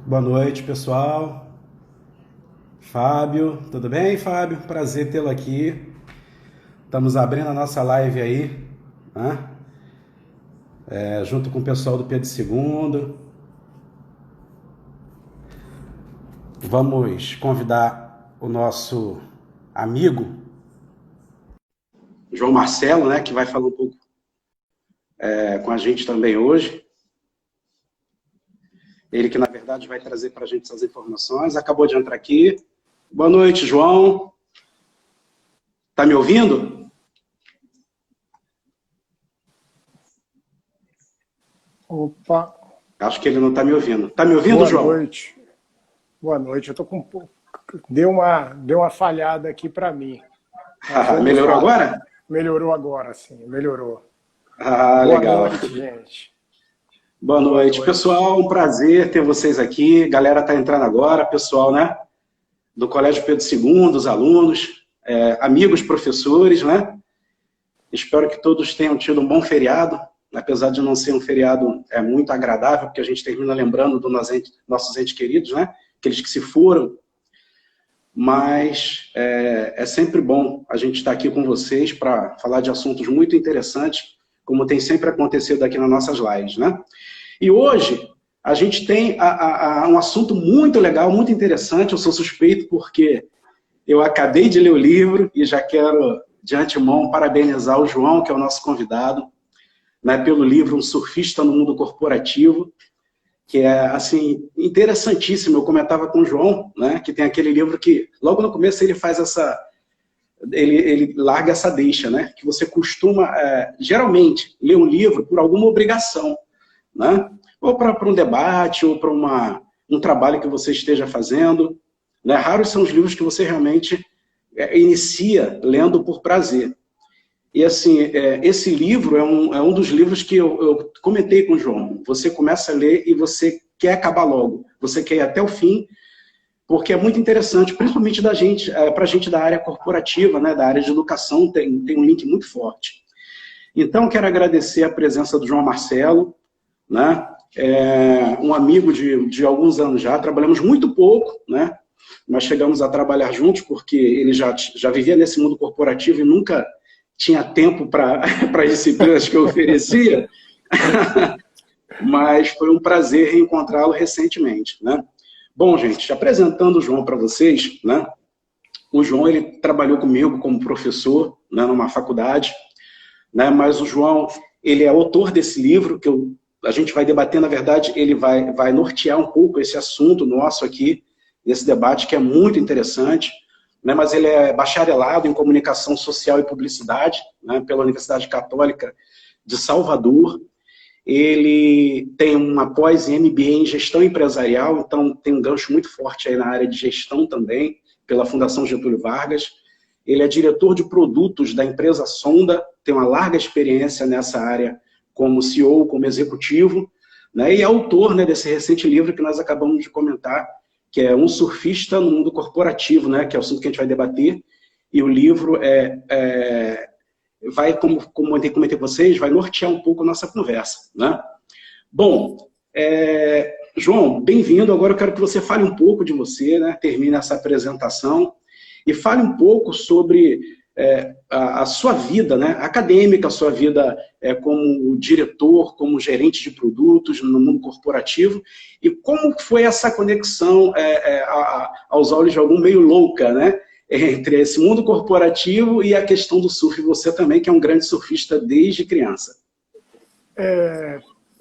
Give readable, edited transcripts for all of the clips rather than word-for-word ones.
Boa noite, pessoal. Fábio, tudo bem, Fábio? Prazer tê-lo aqui. Estamos abrindo a nossa live aí, né? Junto com o pessoal do Pedro II. Vamos convidar o nosso amigo João Marcelo, né? Que vai falar um pouco com a gente também hoje. Ele que, na verdade, vai trazer para a gente essas informações. Acabou de entrar aqui. Boa noite, João. Tá me ouvindo? Opa, Acho que ele não está me ouvindo. Tá me ouvindo, boa João? noite. Boa noite. Eu tô com deu uma falhada aqui para mim. Mas vamos Melhorou lá. agora? Melhorou agora, sim, melhorou. Boa Legal. noite, gente. Boa Boa noite, noite. pessoal. Um prazer ter vocês aqui. Galera tá entrando agora, pessoal, né? Do Colégio Pedro II, os alunos, amigos professores, né? Espero que todos tenham tido um bom feriado, apesar de não ser um feriado muito agradável, porque a gente termina lembrando dos nossos entes queridos, né? Aqueles que se foram. Mas é sempre bom a gente estar aqui com vocês para falar de assuntos muito interessantes, como tem sempre acontecido aqui nas nossas lives, né? E hoje a gente tem um assunto muito legal, muito interessante. Eu sou suspeito porque eu acabei de ler o livro e já quero, de antemão, parabenizar o João, que é o nosso convidado, né, pelo livro Um Surfista no Mundo Corporativo, que é, assim, interessantíssimo. Eu comentava com o João, né, que tem aquele livro que, logo no começo, ele faz ele larga essa deixa, né, que você costuma, geralmente, ler um livro por alguma obrigação, né, ou para um debate, ou para um trabalho que você esteja fazendo, né. Raros são os livros que você realmente inicia lendo por prazer. E assim, esse livro é um dos livros que eu comentei com o João. Você começa a ler e você quer acabar logo. Você quer ir até o fim, porque é muito interessante, principalmente para a gente da área corporativa, né, da área de educação, tem um link muito forte. Então, quero agradecer a presença do João Marcelo, né, um amigo de alguns anos já, trabalhamos muito pouco, né, nós chegamos a trabalhar juntos, porque ele já vivia nesse mundo corporativo e nunca tinha tempo para as disciplinas que eu oferecia, mas foi um prazer reencontrá-lo recentemente, né? Bom, gente, apresentando o João para vocês, né? O João, ele trabalhou comigo como professor, né, numa faculdade, né? Mas o João, ele é autor desse livro que a gente vai debater. Na verdade, ele vai nortear um pouco esse assunto nosso aqui, esse debate que é muito interessante, né, mas ele é bacharelado em Comunicação Social e Publicidade, né, pela Universidade Católica de Salvador. Ele tem uma pós em MBA em Gestão Empresarial, então tem um gancho muito forte aí na área de gestão também, pela Fundação Getúlio Vargas. Ele é diretor de produtos da empresa Sonda, tem uma larga experiência nessa área como CEO, como executivo, né, e é autor, né, desse recente livro que nós acabamos de comentar, que é Um Surfista no Mundo Corporativo, né, que é o assunto que a gente vai debater, e o livro vai, como eu comentei com vocês, vai nortear um pouco a nossa conversa, né? Bom, João, bem-vindo. Agora eu quero que você fale um pouco de você, né, termine essa apresentação, e fale um pouco sobre a sua vida, né, acadêmica, a sua vida como diretor, como gerente de produtos no mundo corporativo, e como foi essa conexão, aos olhos de algum, meio louca, né, entre esse mundo corporativo e a questão do surf. Você também, que é um grande surfista desde criança.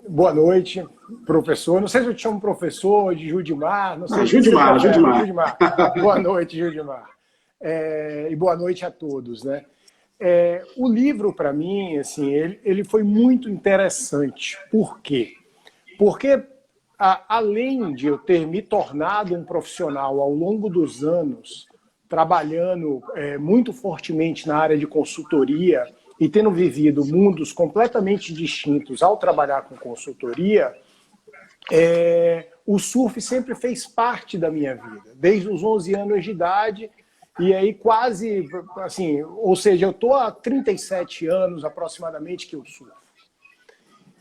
Boa noite, professor. Não sei se eu te chamo professor de Judimar, não sei o que você Judimar, prefere. Judimar. Judimar. Boa noite, Judimar. E boa noite a todos, né? O livro, para mim, assim, ele foi muito interessante. Por quê? Porque, além de eu ter me tornado um profissional ao longo dos anos, trabalhando muito fortemente na área de consultoria e tendo vivido mundos completamente distintos ao trabalhar com consultoria, o surf sempre fez parte da minha vida, desde os 11 anos de idade. E aí quase, assim, ou seja, eu estou há 37 anos aproximadamente que eu surfo.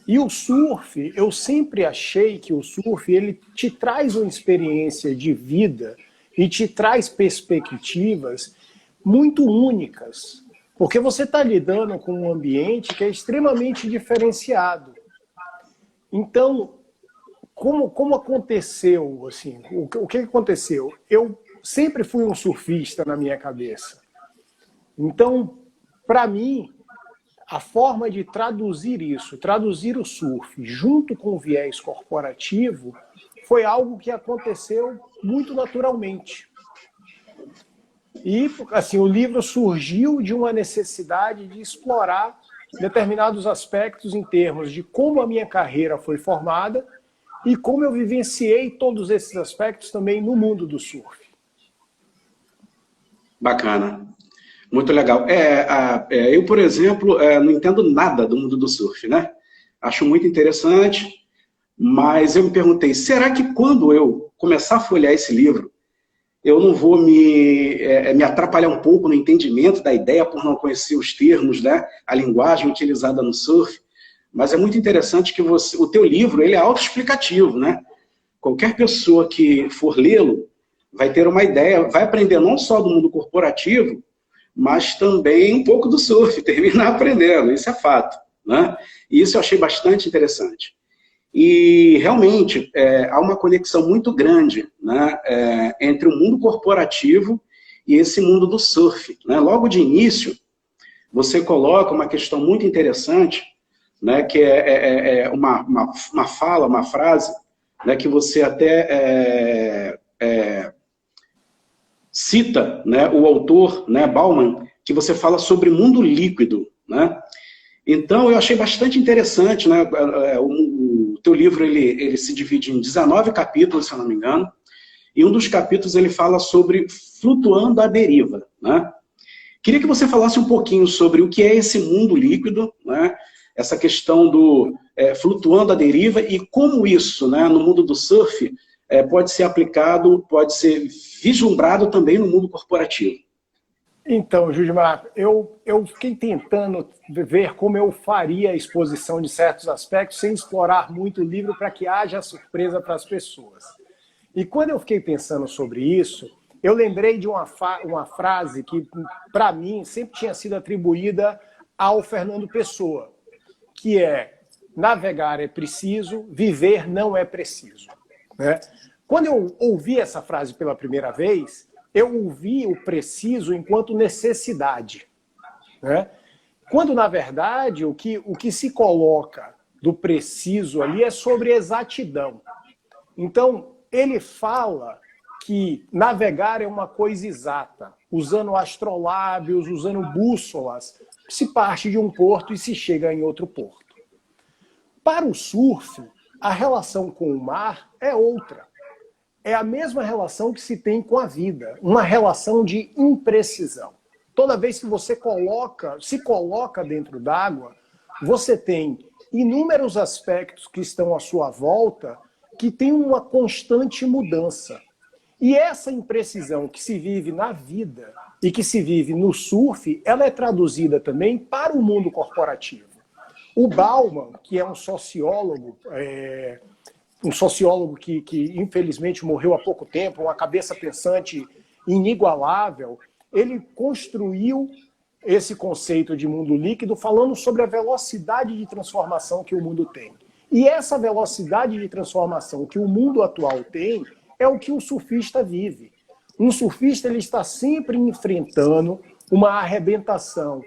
E o surf, eu sempre achei que o surf ele te traz uma experiência de vida e te traz perspectivas muito únicas, porque você está lidando com um ambiente que é extremamente diferenciado. Então, como aconteceu, assim, o que aconteceu? Eu sempre fui um surfista na minha cabeça. Então, para mim, a forma de traduzir isso, traduzir o surf junto com o viés corporativo, foi algo que aconteceu muito naturalmente. E, assim, o livro surgiu de uma necessidade de explorar determinados aspectos em termos de como a minha carreira foi formada e como eu vivenciei todos esses aspectos também no mundo do surf. Bacana. Muito legal. Eu, por exemplo, não entendo nada do mundo do surf, né? Acho muito interessante, mas eu me perguntei, será que quando eu começar a folhear esse livro, eu não vou me atrapalhar um pouco no entendimento da ideia por não conhecer os termos, né? A linguagem utilizada no surf? Mas é muito interessante que o teu livro ele é autoexplicativo, né? Qualquer pessoa que for lê-lo vai ter uma ideia, vai aprender não só do mundo corporativo, mas também um pouco do surf, terminar aprendendo, isso é fato, né? E isso eu achei bastante interessante. E, realmente, há uma conexão muito grande, né, entre o mundo corporativo e esse mundo do surf, né? Logo de início, você coloca uma questão muito interessante, né, que é uma fala, uma frase, né, que você até cita, né, o autor, né, Bauman, que você fala sobre mundo líquido, né? Então, eu achei bastante interessante, né? O teu livro ele se divide em 19 capítulos, se eu não me engano, e um dos capítulos ele fala sobre flutuando à deriva, né? Queria que você falasse um pouquinho sobre o que é esse mundo líquido, né? Essa questão do flutuando à deriva e como isso, né, no mundo do surf, pode ser aplicado, pode ser vislumbrado também no mundo corporativo. Então, Judimar, eu fiquei tentando ver como eu faria a exposição de certos aspectos sem explorar muito o livro para que haja surpresa para as pessoas. E quando eu fiquei pensando sobre isso, eu lembrei de uma frase que, para mim, sempre tinha sido atribuída ao Fernando Pessoa, que é: navegar é preciso, viver não é preciso. Né? Quando eu ouvi essa frase pela primeira vez, eu ouvi o preciso enquanto necessidade. Né? Quando, na verdade, o que se coloca do preciso ali é sobre exatidão. Então, ele fala que navegar é uma coisa exata. Usando astrolábios, usando bússolas, se parte de um porto e se chega em outro porto. Para o surf, a relação com o mar é outra. É a mesma relação que se tem com a vida, uma relação de imprecisão. Toda vez que você se coloca dentro d'água, você tem inúmeros aspectos que estão à sua volta que tem uma constante mudança. E essa imprecisão que se vive na vida e que se vive no surf, ela é traduzida também para o mundo corporativo. O Bauman, que é um sociólogo que infelizmente morreu há pouco tempo, uma cabeça pensante inigualável, ele construiu esse conceito de mundo líquido falando sobre a velocidade de transformação que o mundo tem. E essa velocidade de transformação que o mundo atual tem é o que o surfista vive. Um surfista ele está sempre enfrentando uma arrebentação.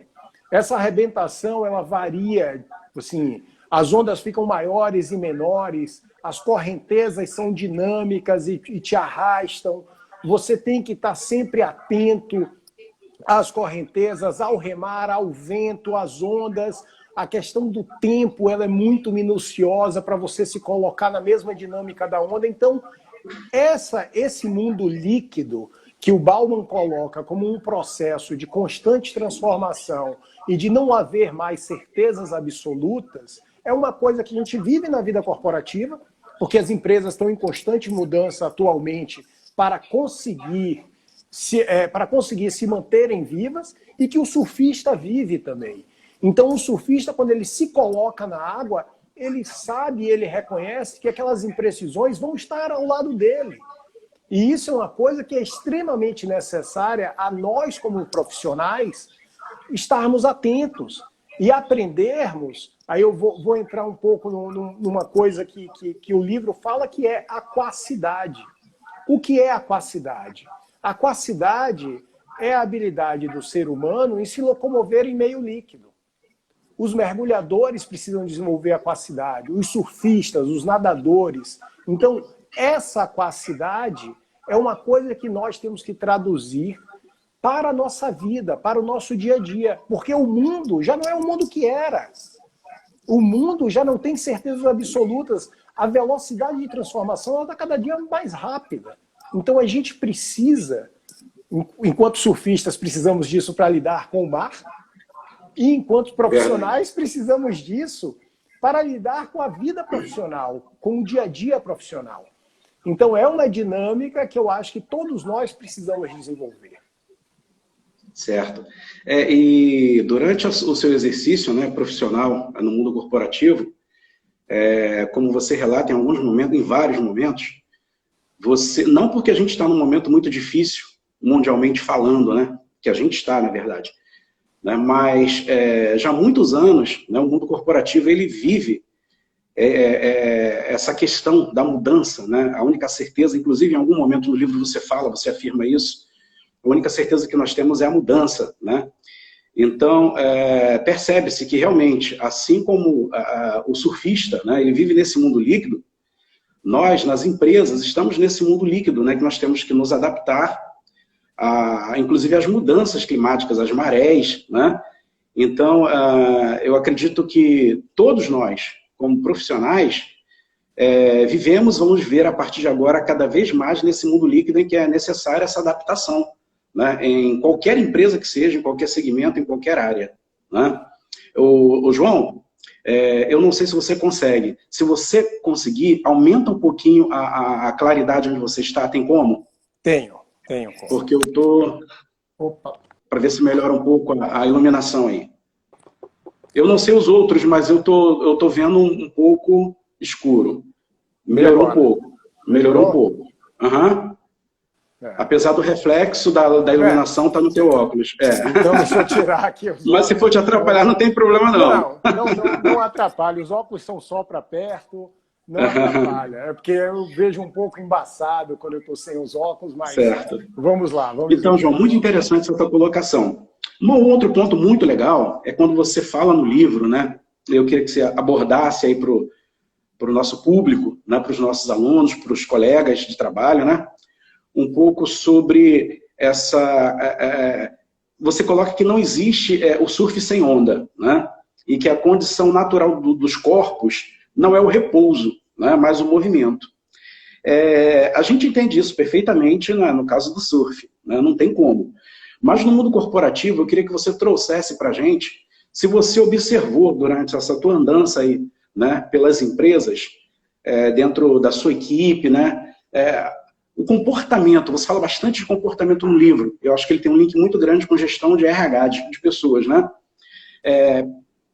Essa arrebentação ela varia, assim, as ondas ficam maiores e menores, as correntezas são dinâmicas e te arrastam. Você tem que estar sempre atento às correntezas, ao remar, ao vento, às ondas. A questão do tempo ela é muito minuciosa para você se colocar na mesma dinâmica da onda. Então, esse mundo líquido que o Bauman coloca como um processo de constante transformação e de não haver mais certezas absolutas, é uma coisa que a gente vive na vida corporativa, porque as empresas estão em constante mudança atualmente para conseguir se manterem vivas, e que o surfista vive também. Então, o surfista, quando ele se coloca na água, ele sabe, ele reconhece que aquelas imprecisões vão estar ao lado dele. E isso é uma coisa que é extremamente necessária a nós, como profissionais, estarmos atentos e aprendermos. Aí eu vou entrar um pouco numa coisa que o livro fala, que é a aquacidade. O que é a aquacidade? A aquacidade é a habilidade do ser humano em se locomover em meio líquido. Os mergulhadores precisam desenvolver a aquacidade, os surfistas, os nadadores. Então, essa aquacidade é uma coisa que nós temos que traduzir para a nossa vida, para o nosso dia a dia. Porque o mundo já não é o mundo que era. O mundo já não tem certezas absolutas. A velocidade de transformação está cada dia mais rápida. Então a gente precisa, enquanto surfistas, precisamos disso para lidar com o mar, e enquanto profissionais precisamos disso para lidar com a vida profissional, com o dia a dia profissional. Então é uma dinâmica que eu acho que todos nós precisamos desenvolver. Certo. E durante o seu exercício, né, profissional no mundo corporativo, como você relata em alguns momentos, em vários momentos, não porque a gente está num momento muito difícil, mundialmente falando, né, que a gente está, na verdade, né, mas já há muitos anos, né, o mundo corporativo ele vive essa questão da mudança, né, a única certeza, inclusive em algum momento no livro você afirma isso, a única certeza que nós temos é a mudança, né? Então, percebe-se que realmente, assim como o surfista, né, ele vive nesse mundo líquido, nós, nas empresas, estamos nesse mundo líquido, né, que nós temos que nos adaptar, inclusive às mudanças climáticas, às marés, né? Então, eu acredito que todos nós, como profissionais, vamos viver a partir de agora cada vez mais nesse mundo líquido em que é necessária essa adaptação, né, em qualquer empresa que seja, em qualquer segmento, em qualquer área, né? João, eu não sei se você consegue. Se você conseguir, aumenta um pouquinho a claridade onde você está. Tem como? Tenho. Porque eu estou... Para ver se melhora um pouco a iluminação aí. Eu não sei os outros, mas eu tô vendo um pouco escuro. Melhorou um pouco. Melhorou um pouco. Uhum. Apesar do reflexo da iluminação tá no teu óculos. Então deixa eu tirar aqui. Mas se for te atrapalhar, não tem problema não. Não atrapalha. Os óculos são só para perto, não atrapalha. É porque eu vejo um pouco embaçado quando eu estou sem os óculos, mas certo. Vamos lá. Então, João, muito interessante essa tua colocação. Um outro ponto muito legal é quando você fala no livro, né? Eu queria que você abordasse aí para o nosso público, né? Para os nossos alunos, para os colegas de trabalho, né? Um pouco sobre essa... você coloca que não existe o surf sem onda, né? E que a condição natural dos corpos não é o repouso, né? Mas o movimento. A gente entende isso perfeitamente, né? No caso do surf, né? Não tem como. Mas no mundo corporativo, eu queria que você trouxesse para a gente, se você observou durante essa tua andança aí, né? Pelas empresas, dentro da sua equipe, né? O comportamento, você fala bastante de comportamento no livro. Eu acho que ele tem um link muito grande com gestão de RH, de pessoas, né?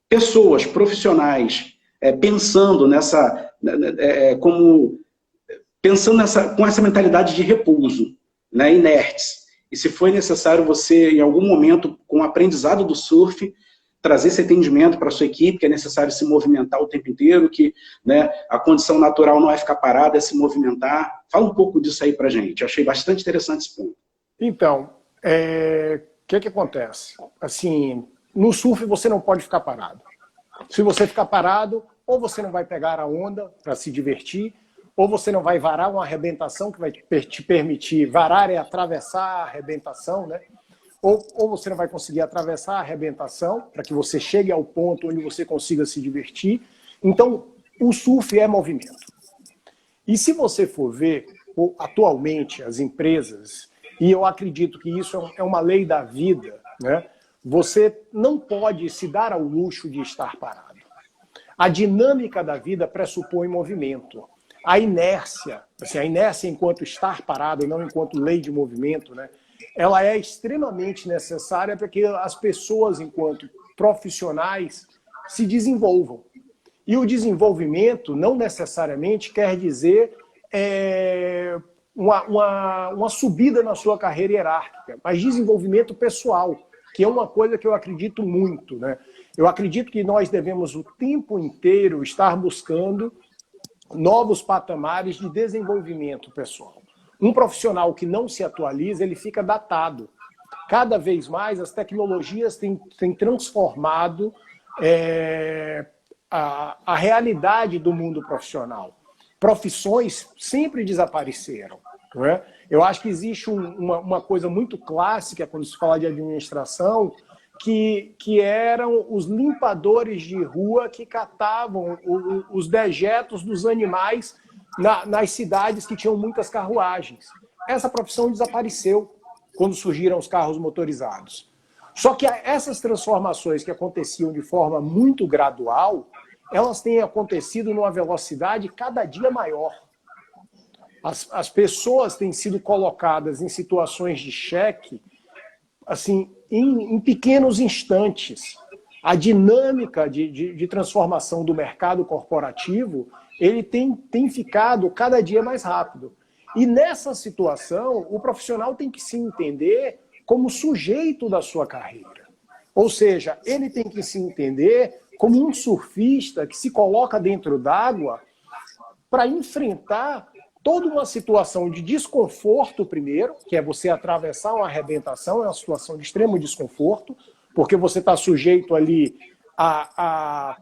Pessoas, profissionais, pensando com essa mentalidade de repouso, né? Inertes. E se foi necessário você, em algum momento, com o aprendizado do surf, trazer esse entendimento para a sua equipe, que é necessário se movimentar o tempo inteiro, que, né, a condição natural não é ficar parada, é se movimentar. Fala um pouco disso aí para a gente. Eu achei bastante interessante esse ponto. Então, que acontece? Assim, no surf você não pode ficar parado. Se você ficar parado, ou você não vai pegar a onda para se divertir, ou você não vai varar uma arrebentação que vai te permitir, varar é atravessar a arrebentação, né? Ou você não vai conseguir atravessar a arrebentação para que você chegue ao ponto onde você consiga se divertir. Então, o surf é movimento. E se você for ver, atualmente, as empresas, e eu acredito que isso é uma lei da vida, né? Você não pode se dar ao luxo de estar parado. A dinâmica da vida pressupõe movimento. A inércia, assim, a inércia enquanto estar parado, não enquanto lei de movimento, né? Ela é extremamente necessária para que as pessoas, enquanto profissionais, se desenvolvam. E o desenvolvimento não necessariamente quer dizer uma subida na sua carreira hierárquica, mas desenvolvimento pessoal, que é uma coisa que eu acredito muito, né? Eu acredito que nós devemos o tempo inteiro estar buscando novos patamares de desenvolvimento pessoal. Um profissional que não se atualiza, ele fica datado. Cada vez mais as tecnologias têm transformado a realidade do mundo profissional. Profissões sempre desapareceram. Não é? Eu acho que existe uma coisa muito clássica quando se fala de administração, que eram os limpadores de rua que catavam os dejetos dos animais nas cidades que tinham muitas carruagens. Essa profissão desapareceu quando surgiram os carros motorizados. Só que essas transformações que aconteciam de forma muito gradual, elas têm acontecido numa velocidade cada dia maior. As pessoas têm sido colocadas em situações de cheque, assim, em pequenos instantes. A dinâmica de transformação do mercado corporativo, ele tem ficado cada dia mais rápido. E nessa situação, o profissional tem que se entender como sujeito da sua carreira. Ou seja, ele tem que se entender como um surfista que se coloca dentro d'água para enfrentar toda uma situação de desconforto primeiro, que é você atravessar uma arrebentação, é uma situação de extremo desconforto, porque você está sujeito ali a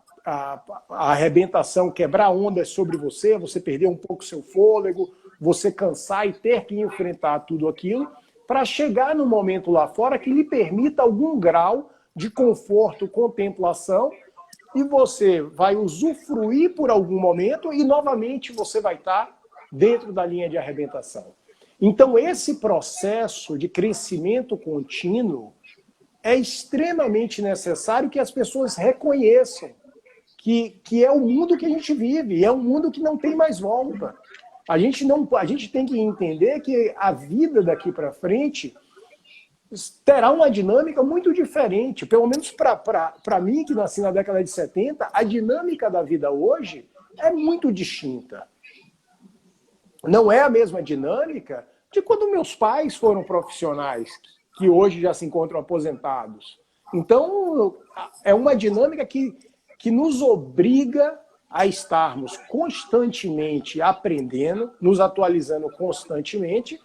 arrebentação, quebrar ondas sobre você, você perder um pouco seu fôlego, você cansar e ter que enfrentar tudo aquilo, para chegar no momento lá fora que lhe permita algum grau de conforto, contemplação, e você vai usufruir por algum momento e novamente você vai estar dentro da linha de arrebentação. Então, esse processo de crescimento contínuo é extremamente necessário que as pessoas reconheçam que é o mundo que a gente vive, é um mundo que não tem mais volta. A gente tem que entender que a vida daqui para frente terá uma dinâmica muito diferente. Pelo menos para mim, que nasci na década de 70, a dinâmica da vida hoje é muito distinta. Não é a mesma dinâmica de quando meus pais foram profissionais, que hoje já se encontram aposentados. Então, é uma dinâmica que nos obriga a estarmos constantemente aprendendo, nos atualizando constantemente,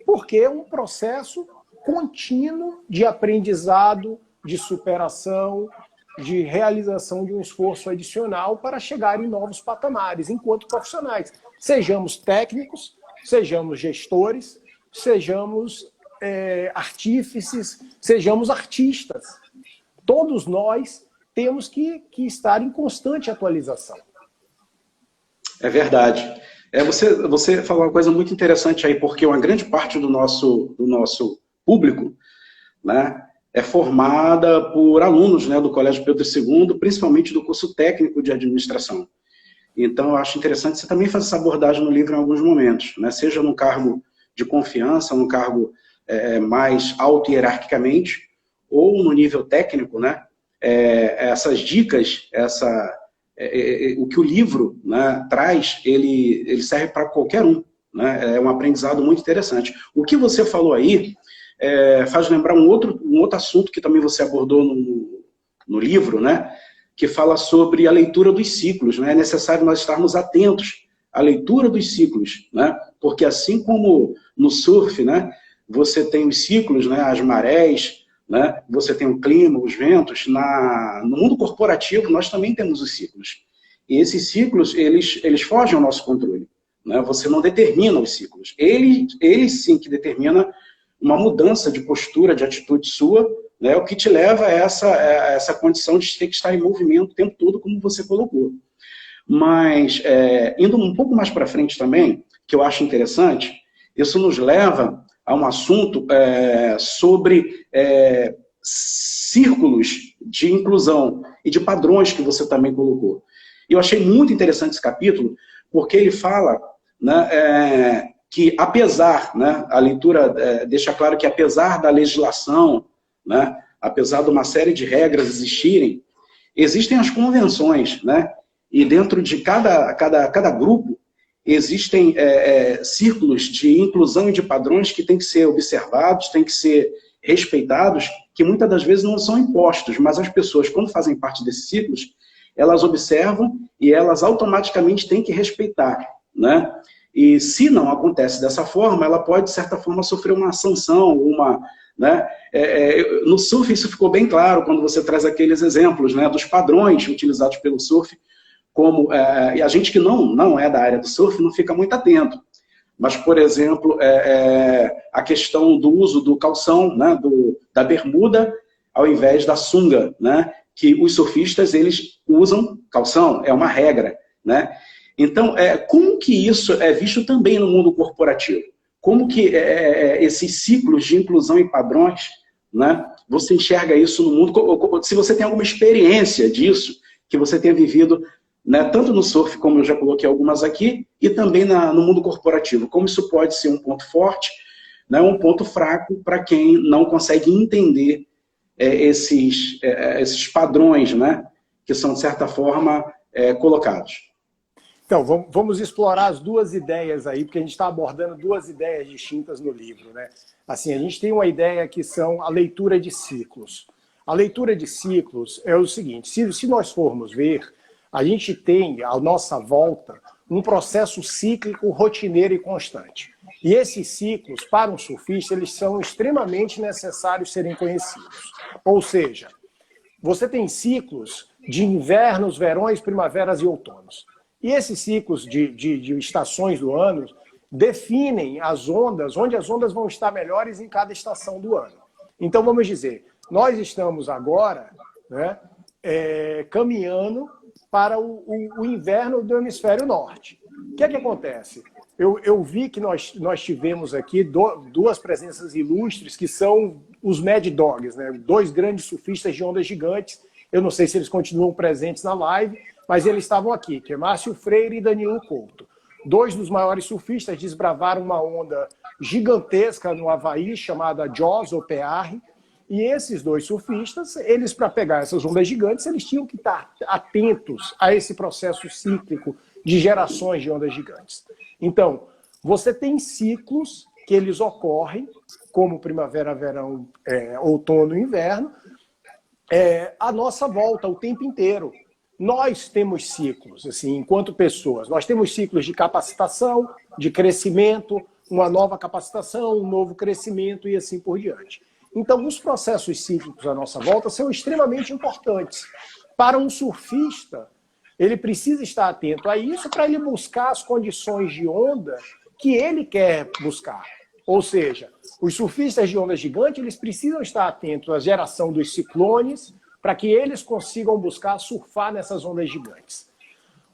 porque é um processo contínuo de aprendizado, de superação, de realização de um esforço adicional para chegar em novos patamares, enquanto profissionais. Sejamos técnicos, sejamos gestores, sejamos artífices, sejamos artistas. Todos nós temos que estar em constante atualização. É verdade. Você falou uma coisa muito interessante aí, porque uma grande parte do nosso público, né, é formada por alunos, né, do Colégio Pedro II, principalmente do curso técnico de administração. Então, eu acho interessante você também fazer essa abordagem no livro em alguns momentos, né, seja num cargo de confiança, num cargo mais alto hierarquicamente, ou no nível técnico, né, essas dicas, o que o livro, né, traz, ele serve para qualquer um, né, é um aprendizado muito interessante. O que você falou aí faz lembrar um outro assunto que também você abordou no livro, né, que fala sobre a leitura dos ciclos, né, é necessário nós estarmos atentos à leitura dos ciclos, né, porque assim como no surf, né, você tem os ciclos, né, as marés, né? Você tem o clima, os ventos. No mundo corporativo, nós também temos os ciclos. E esses ciclos, eles fogem ao nosso controle, né? Você não determina os ciclos. Ele sim que determina uma mudança de postura, de atitude sua, né? O que te leva a essa condição de ter que estar em movimento o tempo todo, como você colocou. Mas, indo um pouco mais para frente também, que eu acho interessante, isso nos leva a um assunto sobre círculos de inclusão e de padrões que você também colocou. E eu achei muito interessante esse capítulo, porque ele fala, né, que apesar, né, a leitura deixa claro que apesar da legislação, né, apesar de uma série de regras existirem, existem as convenções, né, e dentro de cada grupo existem círculos de inclusão e de padrões que têm que ser observados, têm que ser respeitados, que muitas das vezes não são impostos, mas as pessoas, quando fazem parte desses ciclos, elas observam e elas automaticamente têm que respeitar, né? E se não acontece dessa forma, ela pode, de certa forma, sofrer uma sanção, né? No surf isso ficou bem claro quando você traz aqueles exemplos, né, dos padrões utilizados pelo surf, e a gente que não é da área do surf não fica muito atento. Mas, por exemplo, a questão do uso do calção, né, da bermuda, ao invés da sunga, né, que os surfistas eles usam calção, é uma regra, né? Então, como que isso é visto também no mundo corporativo? Como que esses ciclos de inclusão e padrões, né, você enxerga isso no mundo? Se você tem alguma experiência disso, que você tenha vivido, né, tanto no surf, como eu já coloquei algumas aqui, e também no mundo corporativo. Como isso pode ser um ponto forte, né, um ponto fraco para quem não consegue entender esses padrões, né, que são, de certa forma, colocados. Então, vamos explorar as duas ideias aí, porque a gente está abordando duas ideias distintas no livro, né? Assim, a gente tem uma ideia que são a leitura de ciclos. A leitura de ciclos é o seguinte, se nós formos ver, a gente tem, à nossa volta, um processo cíclico, rotineiro e constante. E esses ciclos, para um surfista, eles são extremamente necessários serem conhecidos. Ou seja, você tem ciclos de invernos, verões, primaveras e outonos. E esses ciclos de estações do ano definem as ondas, onde as ondas vão estar melhores em cada estação do ano. Então, vamos dizer, nós estamos agora, né, caminhando para o inverno do hemisfério norte. O que é que acontece? Eu vi que nós tivemos aqui duas presenças ilustres, que são os Mad Dogs, né? Dois grandes surfistas de ondas gigantes. Eu não sei se eles continuam presentes na live, mas eles estavam aqui, que é Márcio Freire e Danilo Couto. Dois dos maiores surfistas desbravaram uma onda gigantesca no Havaí, chamada Jaws ou Pearl, e esses dois surfistas, eles, para pegar essas ondas gigantes, eles tinham que estar atentos a esse processo cíclico de gerações de ondas gigantes. Então, você tem ciclos que eles ocorrem, como primavera, verão, outono e inverno, à nossa volta o tempo inteiro. Nós temos ciclos, assim, enquanto pessoas. Nós temos ciclos de capacitação, de crescimento, uma nova capacitação, um novo crescimento e assim por diante. Então, os processos cíclicos à nossa volta são extremamente importantes. Para um surfista, ele precisa estar atento a isso para ele buscar as condições de onda que ele quer buscar. Ou seja, os surfistas de onda gigante, eles precisam estar atentos à geração dos ciclones, para que eles consigam buscar surfar nessas ondas gigantes.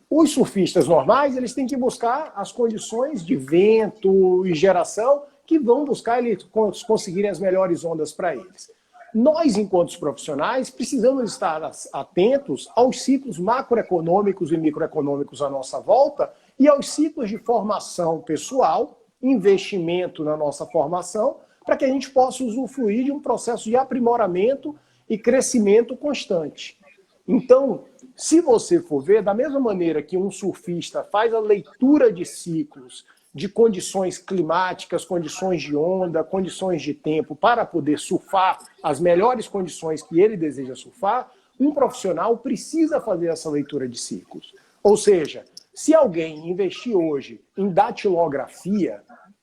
Os surfistas normais, eles têm que buscar as condições de vento e geração que vão buscar eles conseguirem as melhores ondas para eles. Nós, enquanto profissionais, precisamos estar atentos aos ciclos macroeconômicos e microeconômicos à nossa volta e aos ciclos de formação pessoal, investimento na nossa formação, para que a gente possa usufruir de um processo de aprimoramento e crescimento constante. Então, se você for ver, da mesma maneira que um surfista faz a leitura de ciclos, de condições climáticas, condições de onda, condições de tempo, para poder surfar as melhores condições que ele deseja surfar, um profissional precisa fazer essa leitura de ciclos. Ou seja, se alguém investir hoje em datilografia,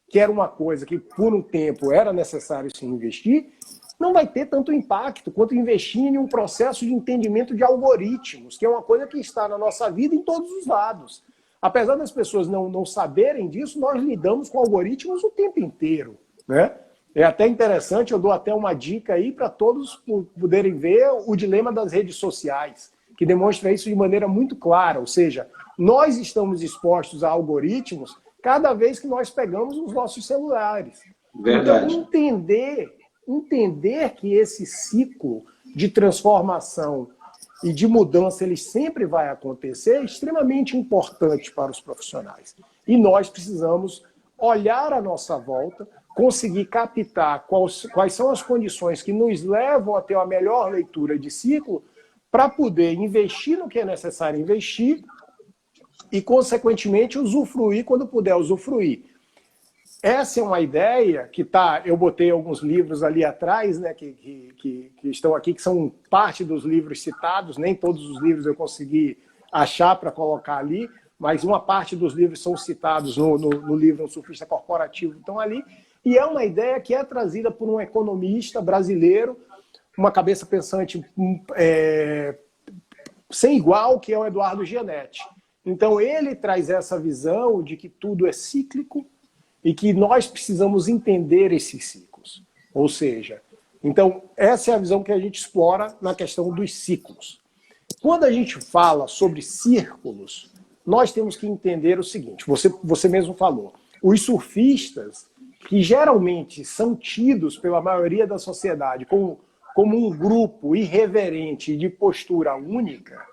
que era uma coisa que por um tempo era necessário se investir, não vai ter tanto impacto quanto investir em um processo de entendimento de algoritmos, que é uma coisa que está na nossa vida em todos os lados. Apesar das pessoas não saberem disso, nós lidamos com algoritmos o tempo inteiro, né? É até interessante, eu dou até uma dica aí para todos poderem ver o dilema das redes sociais, que demonstra isso de maneira muito clara, ou seja, nós estamos expostos a algoritmos cada vez que nós pegamos os nossos celulares. Verdade. Então, entender que esse ciclo de transformação e de mudança ele sempre vai acontecer é extremamente importante para os profissionais. E nós precisamos olhar à nossa volta, conseguir captar quais são as condições que nos levam a ter a melhor leitura de ciclo para poder investir no que é necessário investir e, consequentemente, usufruir quando puder usufruir. Essa é uma ideia que tá. Eu botei alguns livros ali atrás, né, que estão aqui, que são parte dos livros citados. Nem todos os livros eu consegui achar para colocar ali, mas uma parte dos livros são citados no livro Um Surfista Corporativo, estão ali. E é uma ideia que é trazida por um economista brasileiro, uma cabeça pensante sem igual, que é o Eduardo Gianetti. Então, ele traz essa visão de que tudo é cíclico e que nós precisamos entender esses ciclos. Ou seja, então, essa é a visão que a gente explora na questão dos ciclos. Quando a gente fala sobre círculos, nós temos que entender o seguinte, você mesmo falou, os surfistas, que geralmente são tidos pela maioria da sociedade como um grupo irreverente de postura única,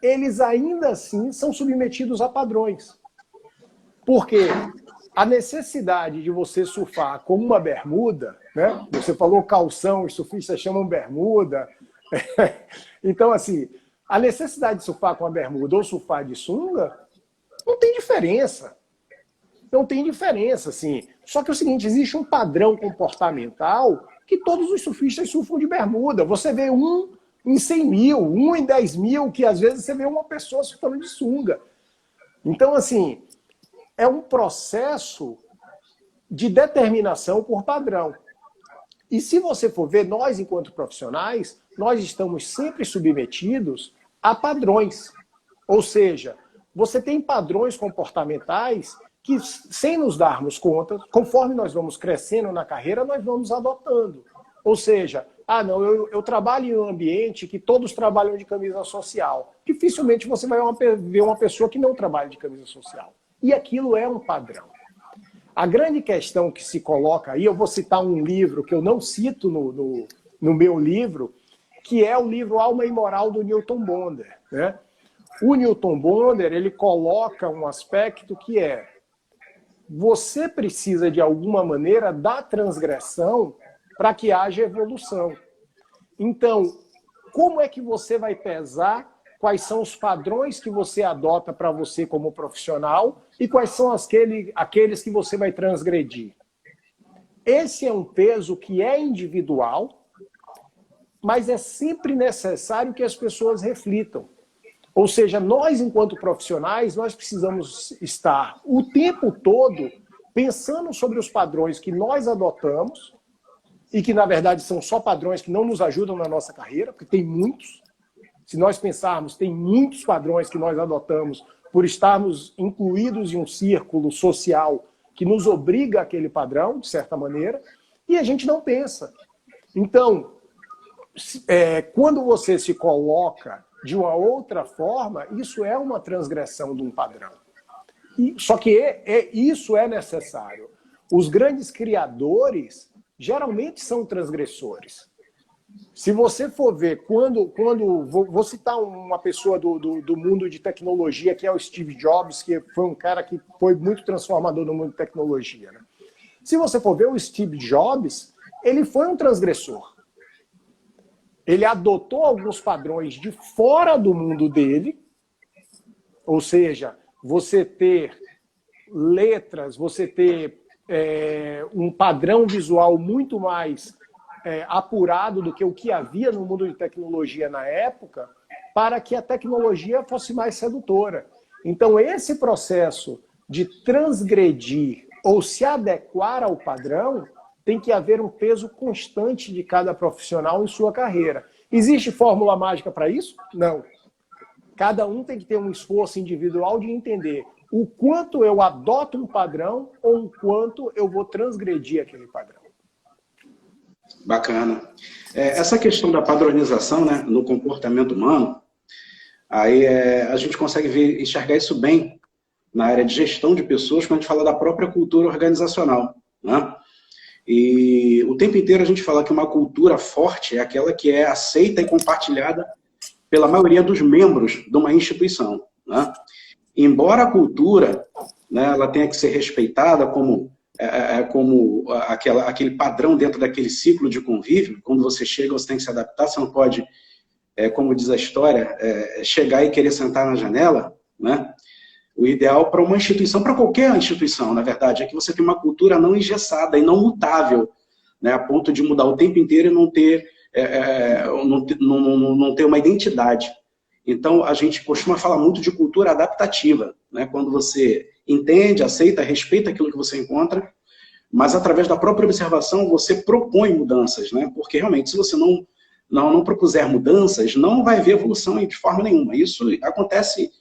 eles ainda assim são submetidos a padrões. Porque a necessidade de você surfar com uma bermuda, né? Você falou calção, os surfistas chamam bermuda. Então, assim, a necessidade de surfar com a bermuda ou surfar de sunga não tem diferença. Não tem diferença, assim. Só que é o seguinte, existe um padrão comportamental que todos os surfistas surfam de bermuda. Você vê um em 100 mil, um em 10 mil, que às vezes você vê uma pessoa surfando de sunga. Então, assim, é um processo de determinação por padrão. E se você for ver, nós, enquanto profissionais, nós estamos sempre submetidos a padrões. Ou seja, você tem padrões comportamentais que, sem nos darmos conta, conforme nós vamos crescendo na carreira, nós vamos adotando. Ou seja, eu trabalho em um ambiente que todos trabalham de camisa social. Dificilmente você vai ver uma pessoa que não trabalha de camisa social. E aquilo é um padrão. A grande questão que se coloca aí, eu vou citar um livro que eu não cito no meu livro, que é o livro Alma e Moral, do Newton Bonder, né? O Newton Bonder, ele coloca um aspecto que é: você precisa, de alguma maneira, da transgressão para que haja evolução. Então, como é que você vai pesar quais são os padrões que você adota para você como profissional e quais são aqueles que você vai transgredir? Esse é um peso que é individual, mas é sempre necessário que as pessoas reflitam. Ou seja, nós, enquanto profissionais, nós precisamos estar o tempo todo pensando sobre os padrões que nós adotamos e que, na verdade, são só padrões que não nos ajudam na nossa carreira, porque tem muitos. Se nós pensarmos, tem muitos padrões que nós adotamos por estarmos incluídos em um círculo social que nos obriga àquele padrão, de certa maneira, e a gente não pensa. Então, quando você se coloca de uma outra forma, isso é uma transgressão de um padrão. Só que isso é necessário. Os grandes criadores geralmente são transgressores. Se você for ver, vou citar uma pessoa do mundo de tecnologia, que é o Steve Jobs, que foi um cara que foi muito transformador no mundo de tecnologia, né? Se você for ver o Steve Jobs, ele foi um transgressor. Ele adotou alguns padrões de fora do mundo dele, ou seja, você ter letras, você ter um padrão visual muito mais apurado do que o que havia no mundo de tecnologia na época, para que a tecnologia fosse mais sedutora. Então, esse processo de transgredir ou se adequar ao padrão, tem que haver um peso constante de cada profissional em sua carreira. Existe fórmula mágica para isso? Não. Cada um tem que ter um esforço individual de entender o quanto eu adoto um padrão ou o quanto eu vou transgredir aquele padrão. Bacana. Essa questão da padronização, né, no comportamento humano, aí a gente consegue enxergar isso bem na área de gestão de pessoas, quando a gente fala da própria cultura organizacional, né? E o tempo inteiro a gente fala que uma cultura forte é aquela que é aceita e compartilhada pela maioria dos membros de uma instituição, né? Embora a cultura, né, ela tenha que ser respeitada como aquele padrão dentro daquele ciclo de convívio, quando você chega, você tem que se adaptar, você não pode, como diz a história, chegar e querer sentar na janela, né? O ideal para uma instituição, para qualquer instituição, na verdade, é que você tenha uma cultura não engessada e não mutável, né, a ponto de mudar o tempo inteiro e não ter uma identidade. Então, a gente costuma falar muito de cultura adaptativa, né, quando você entende, aceita, respeita aquilo que você encontra, mas através da própria observação você propõe mudanças, né, porque realmente se você não propuser mudanças, não vai haver evolução de forma nenhuma. Isso acontece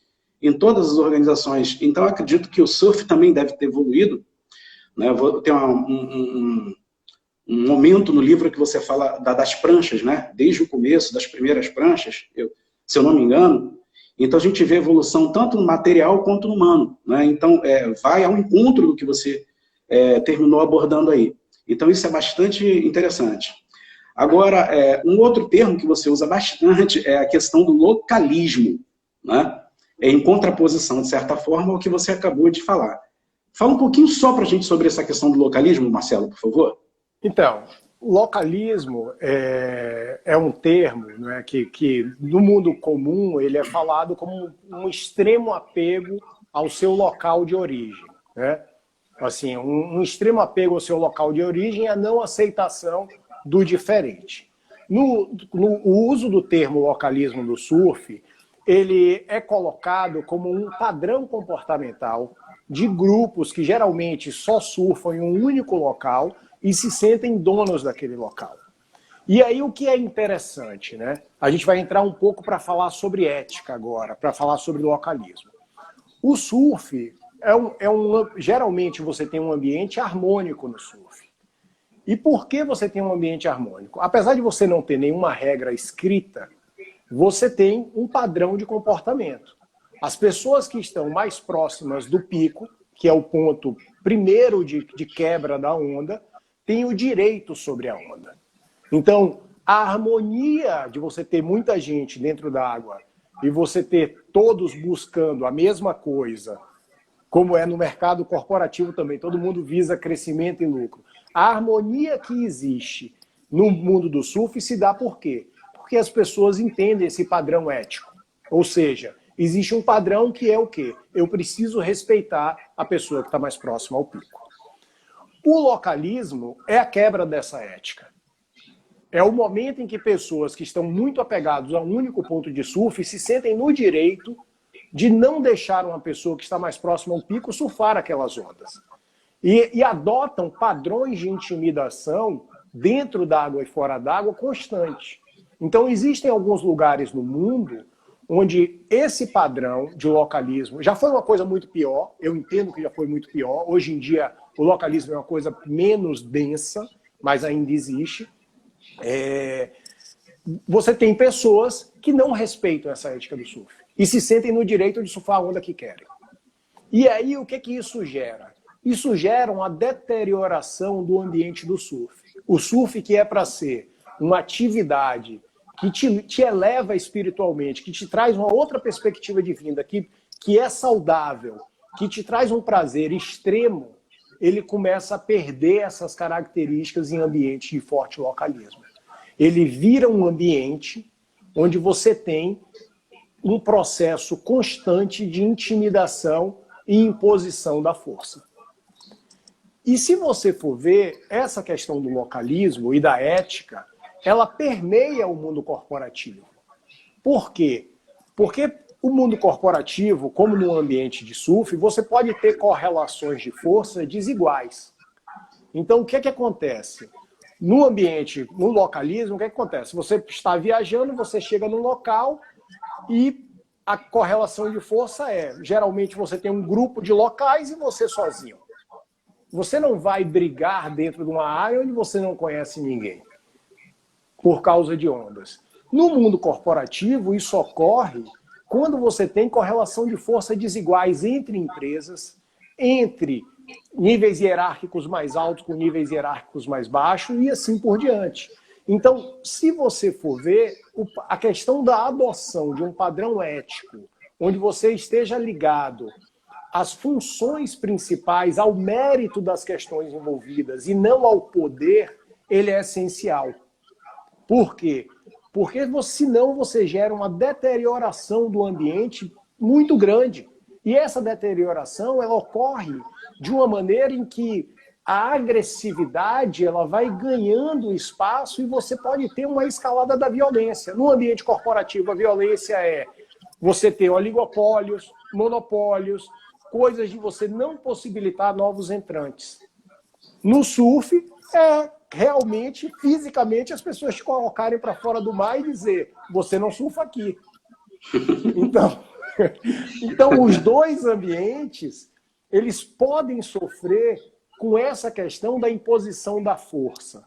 em todas as organizações. Então, eu acredito que o surf também deve ter evoluído, né, tem um momento no livro que você fala das pranchas, né, desde o começo, das primeiras pranchas, se eu não me engano. Então, a gente vê evolução tanto no material quanto no humano, né? Então, vai ao encontro do que você terminou abordando aí. Então, isso é bastante interessante. Agora, um outro termo que você usa bastante é a questão do localismo, né? Em contraposição, de certa forma, ao que você acabou de falar. Fala um pouquinho só para a gente sobre essa questão do localismo, Marcelo, por favor. Então, localismo é um termo, né, que no mundo comum ele é falado como um extremo apego ao seu local de origem, né? Assim, um extremo apego ao seu local de origem e a não aceitação do diferente. O uso do termo localismo do surf, ele é colocado como um padrão comportamental de grupos que geralmente só surfam em um único local e se sentem donos daquele local. E aí o que é interessante, né? A gente vai entrar um pouco para falar sobre ética agora, para falar sobre localismo. O surf geralmente você tem um ambiente harmônico no surf. E por que você tem um ambiente harmônico? Apesar de você não ter nenhuma regra escrita, você tem um padrão de comportamento. As pessoas que estão mais próximas do pico, que é o ponto primeiro de quebra da onda, têm o direito sobre a onda. Então, a harmonia de você ter muita gente dentro da água e você ter todos buscando a mesma coisa, como é no mercado corporativo também, todo mundo visa crescimento e lucro. A harmonia que existe no mundo do surf se dá por quê? Porque as pessoas entendem esse padrão ético. Ou seja, existe um padrão que é o quê? Eu preciso respeitar a pessoa que está mais próxima ao pico. O localismo é a quebra dessa ética. É o momento em que pessoas que estão muito apegadas a um único ponto de surf se sentem no direito de não deixar uma pessoa que está mais próxima ao pico surfar aquelas ondas. E adotam padrões de intimidação dentro d'água e fora d'água constante. Então, existem alguns lugares no mundo onde esse padrão de localismo já foi uma coisa muito pior, eu entendo que já foi muito pior, hoje em dia o localismo é uma coisa menos densa, mas ainda existe. Você tem pessoas que não respeitam essa ética do surf e se sentem no direito de surfar a onda que querem. E aí, o que isso gera? Isso gera uma deterioração do ambiente do surf. O surf, que é para ser uma atividade que te eleva espiritualmente, que te traz uma outra perspectiva de vida, que é saudável, que te traz um prazer extremo, ele começa a perder essas características em ambiente de forte localismo. Ele vira um ambiente onde você tem um processo constante de intimidação e imposição da força. E se você for ver, essa questão do localismo e da ética, ela permeia o mundo corporativo. Por quê? Porque o mundo corporativo, como no ambiente de surf, você pode ter correlações de força desiguais. Então, o que acontece? No ambiente, no localismo, o que acontece? Você está viajando, você chega num local e a correlação de força geralmente você tem um grupo de locais e você sozinho. Você não vai brigar dentro de uma área onde você não conhece ninguém, por causa de ondas. No mundo corporativo, isso ocorre quando você tem correlação de força desiguais entre empresas, entre níveis hierárquicos mais altos com níveis hierárquicos mais baixos e assim por diante. Então, se você for ver, a questão da adoção de um padrão ético, onde você esteja ligado às funções principais, ao mérito das questões envolvidas e não ao poder, ele é essencial. Por quê? Porque senão você gera uma deterioração do ambiente muito grande. E essa deterioração, ela ocorre de uma maneira em que a agressividade ela vai ganhando espaço e você pode ter uma escalada da violência. No ambiente corporativo, a violência é você ter oligopólios, monopólios, coisas de você não possibilitar novos entrantes. No surf, é realmente, fisicamente, as pessoas te colocarem para fora do mar e dizer, você não surfa aqui. Então, os dois ambientes, eles podem sofrer com essa questão da imposição da força.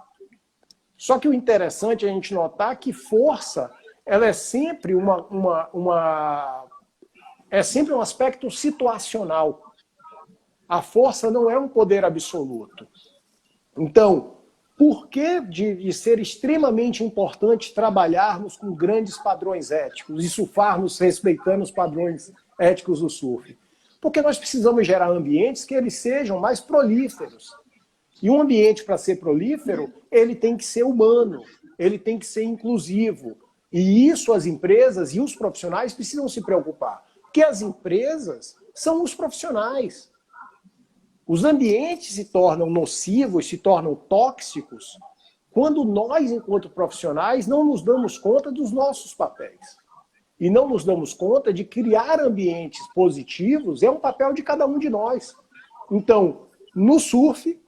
Só que o interessante é a gente notar que força, ela é sempre é sempre um aspecto situacional. A força não é um poder absoluto. Então, por que de ser extremamente importante trabalharmos com grandes padrões éticos e surfarmos respeitando os padrões éticos do surf? Porque nós precisamos gerar ambientes que eles sejam mais prolíferos. E um ambiente, para ser prolífero, ele tem que ser humano, ele tem que ser inclusivo. E isso as empresas e os profissionais precisam se preocupar. Porque as empresas são os profissionais. Os ambientes se tornam nocivos, se tornam tóxicos, quando nós, enquanto profissionais, não nos damos conta dos nossos papéis. E não nos damos conta de criar ambientes positivos é um papel de cada um de nós. Então, no surf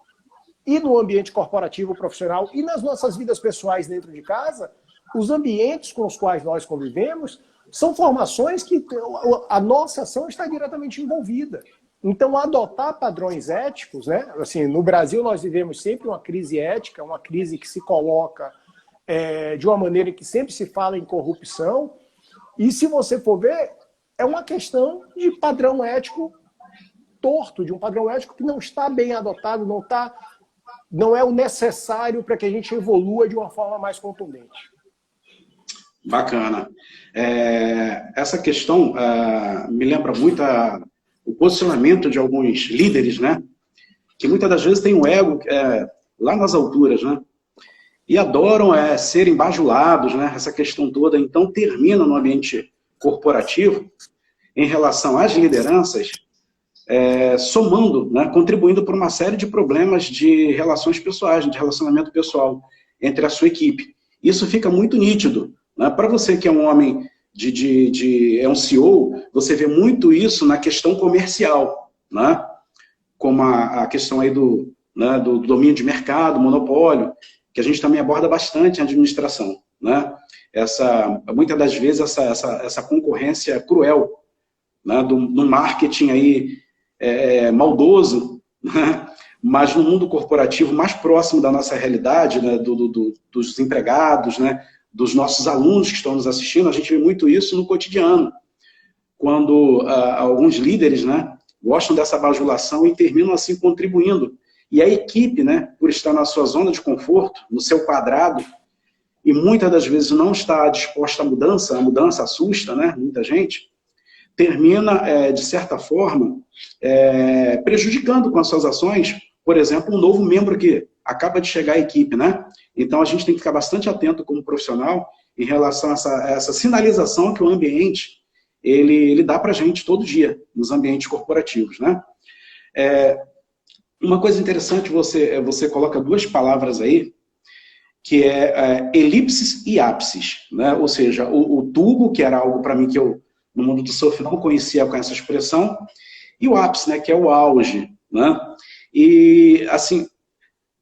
e no ambiente corporativo profissional e nas nossas vidas pessoais dentro de casa, os ambientes com os quais nós convivemos são formações que a nossa ação está diretamente envolvida. Então, adotar padrões éticos, né? Assim, no Brasil nós vivemos sempre uma crise ética, uma crise que se coloca de uma maneira que sempre se fala em corrupção, e se você for ver, é uma questão de padrão ético torto, de um padrão ético que não está bem adotado, não é o necessário para que a gente evolua de uma forma mais contundente. Bacana. Essa questão me lembra muito o posicionamento de alguns líderes, né? Que muitas das vezes têm um ego lá nas alturas, né? E adoram serem bajulados, né? Essa questão toda. Então, termina no ambiente corporativo, em relação às lideranças, somando, né? Contribuindo para uma série de problemas de relações pessoais, de relacionamento pessoal entre a sua equipe. Isso fica muito nítido, né? Para você que é um homem é um CEO, você vê muito isso na questão comercial, né? Como a questão aí do domínio de mercado, monopólio, que a gente também aborda bastante em administração, né? Muitas das vezes essa concorrência cruel, né? do marketing aí maldoso, né? Mas no mundo corporativo mais próximo da nossa realidade, né? dos empregados, né? Dos nossos alunos que estão nos assistindo, a gente vê muito isso no cotidiano, quando alguns líderes, né, gostam dessa bajulação e terminam assim contribuindo. E a equipe, né, por estar na sua zona de conforto, no seu quadrado, e muitas das vezes não está disposta à mudança, a mudança assusta, né, muita gente, termina, de certa forma, prejudicando com as suas ações, por exemplo, um novo membro que acaba de chegar à equipe, né? Então, a gente tem que ficar bastante atento como profissional em relação a essa sinalização que o ambiente ele dá para a gente todo dia, nos ambientes corporativos, né? Uma coisa interessante, você coloca duas palavras aí, que é elipses e ápices, né? Ou seja, o tubo, que era algo para mim que eu, no mundo do surf, não conhecia com essa expressão, e o ápice, né? Que é o auge, né? E, assim,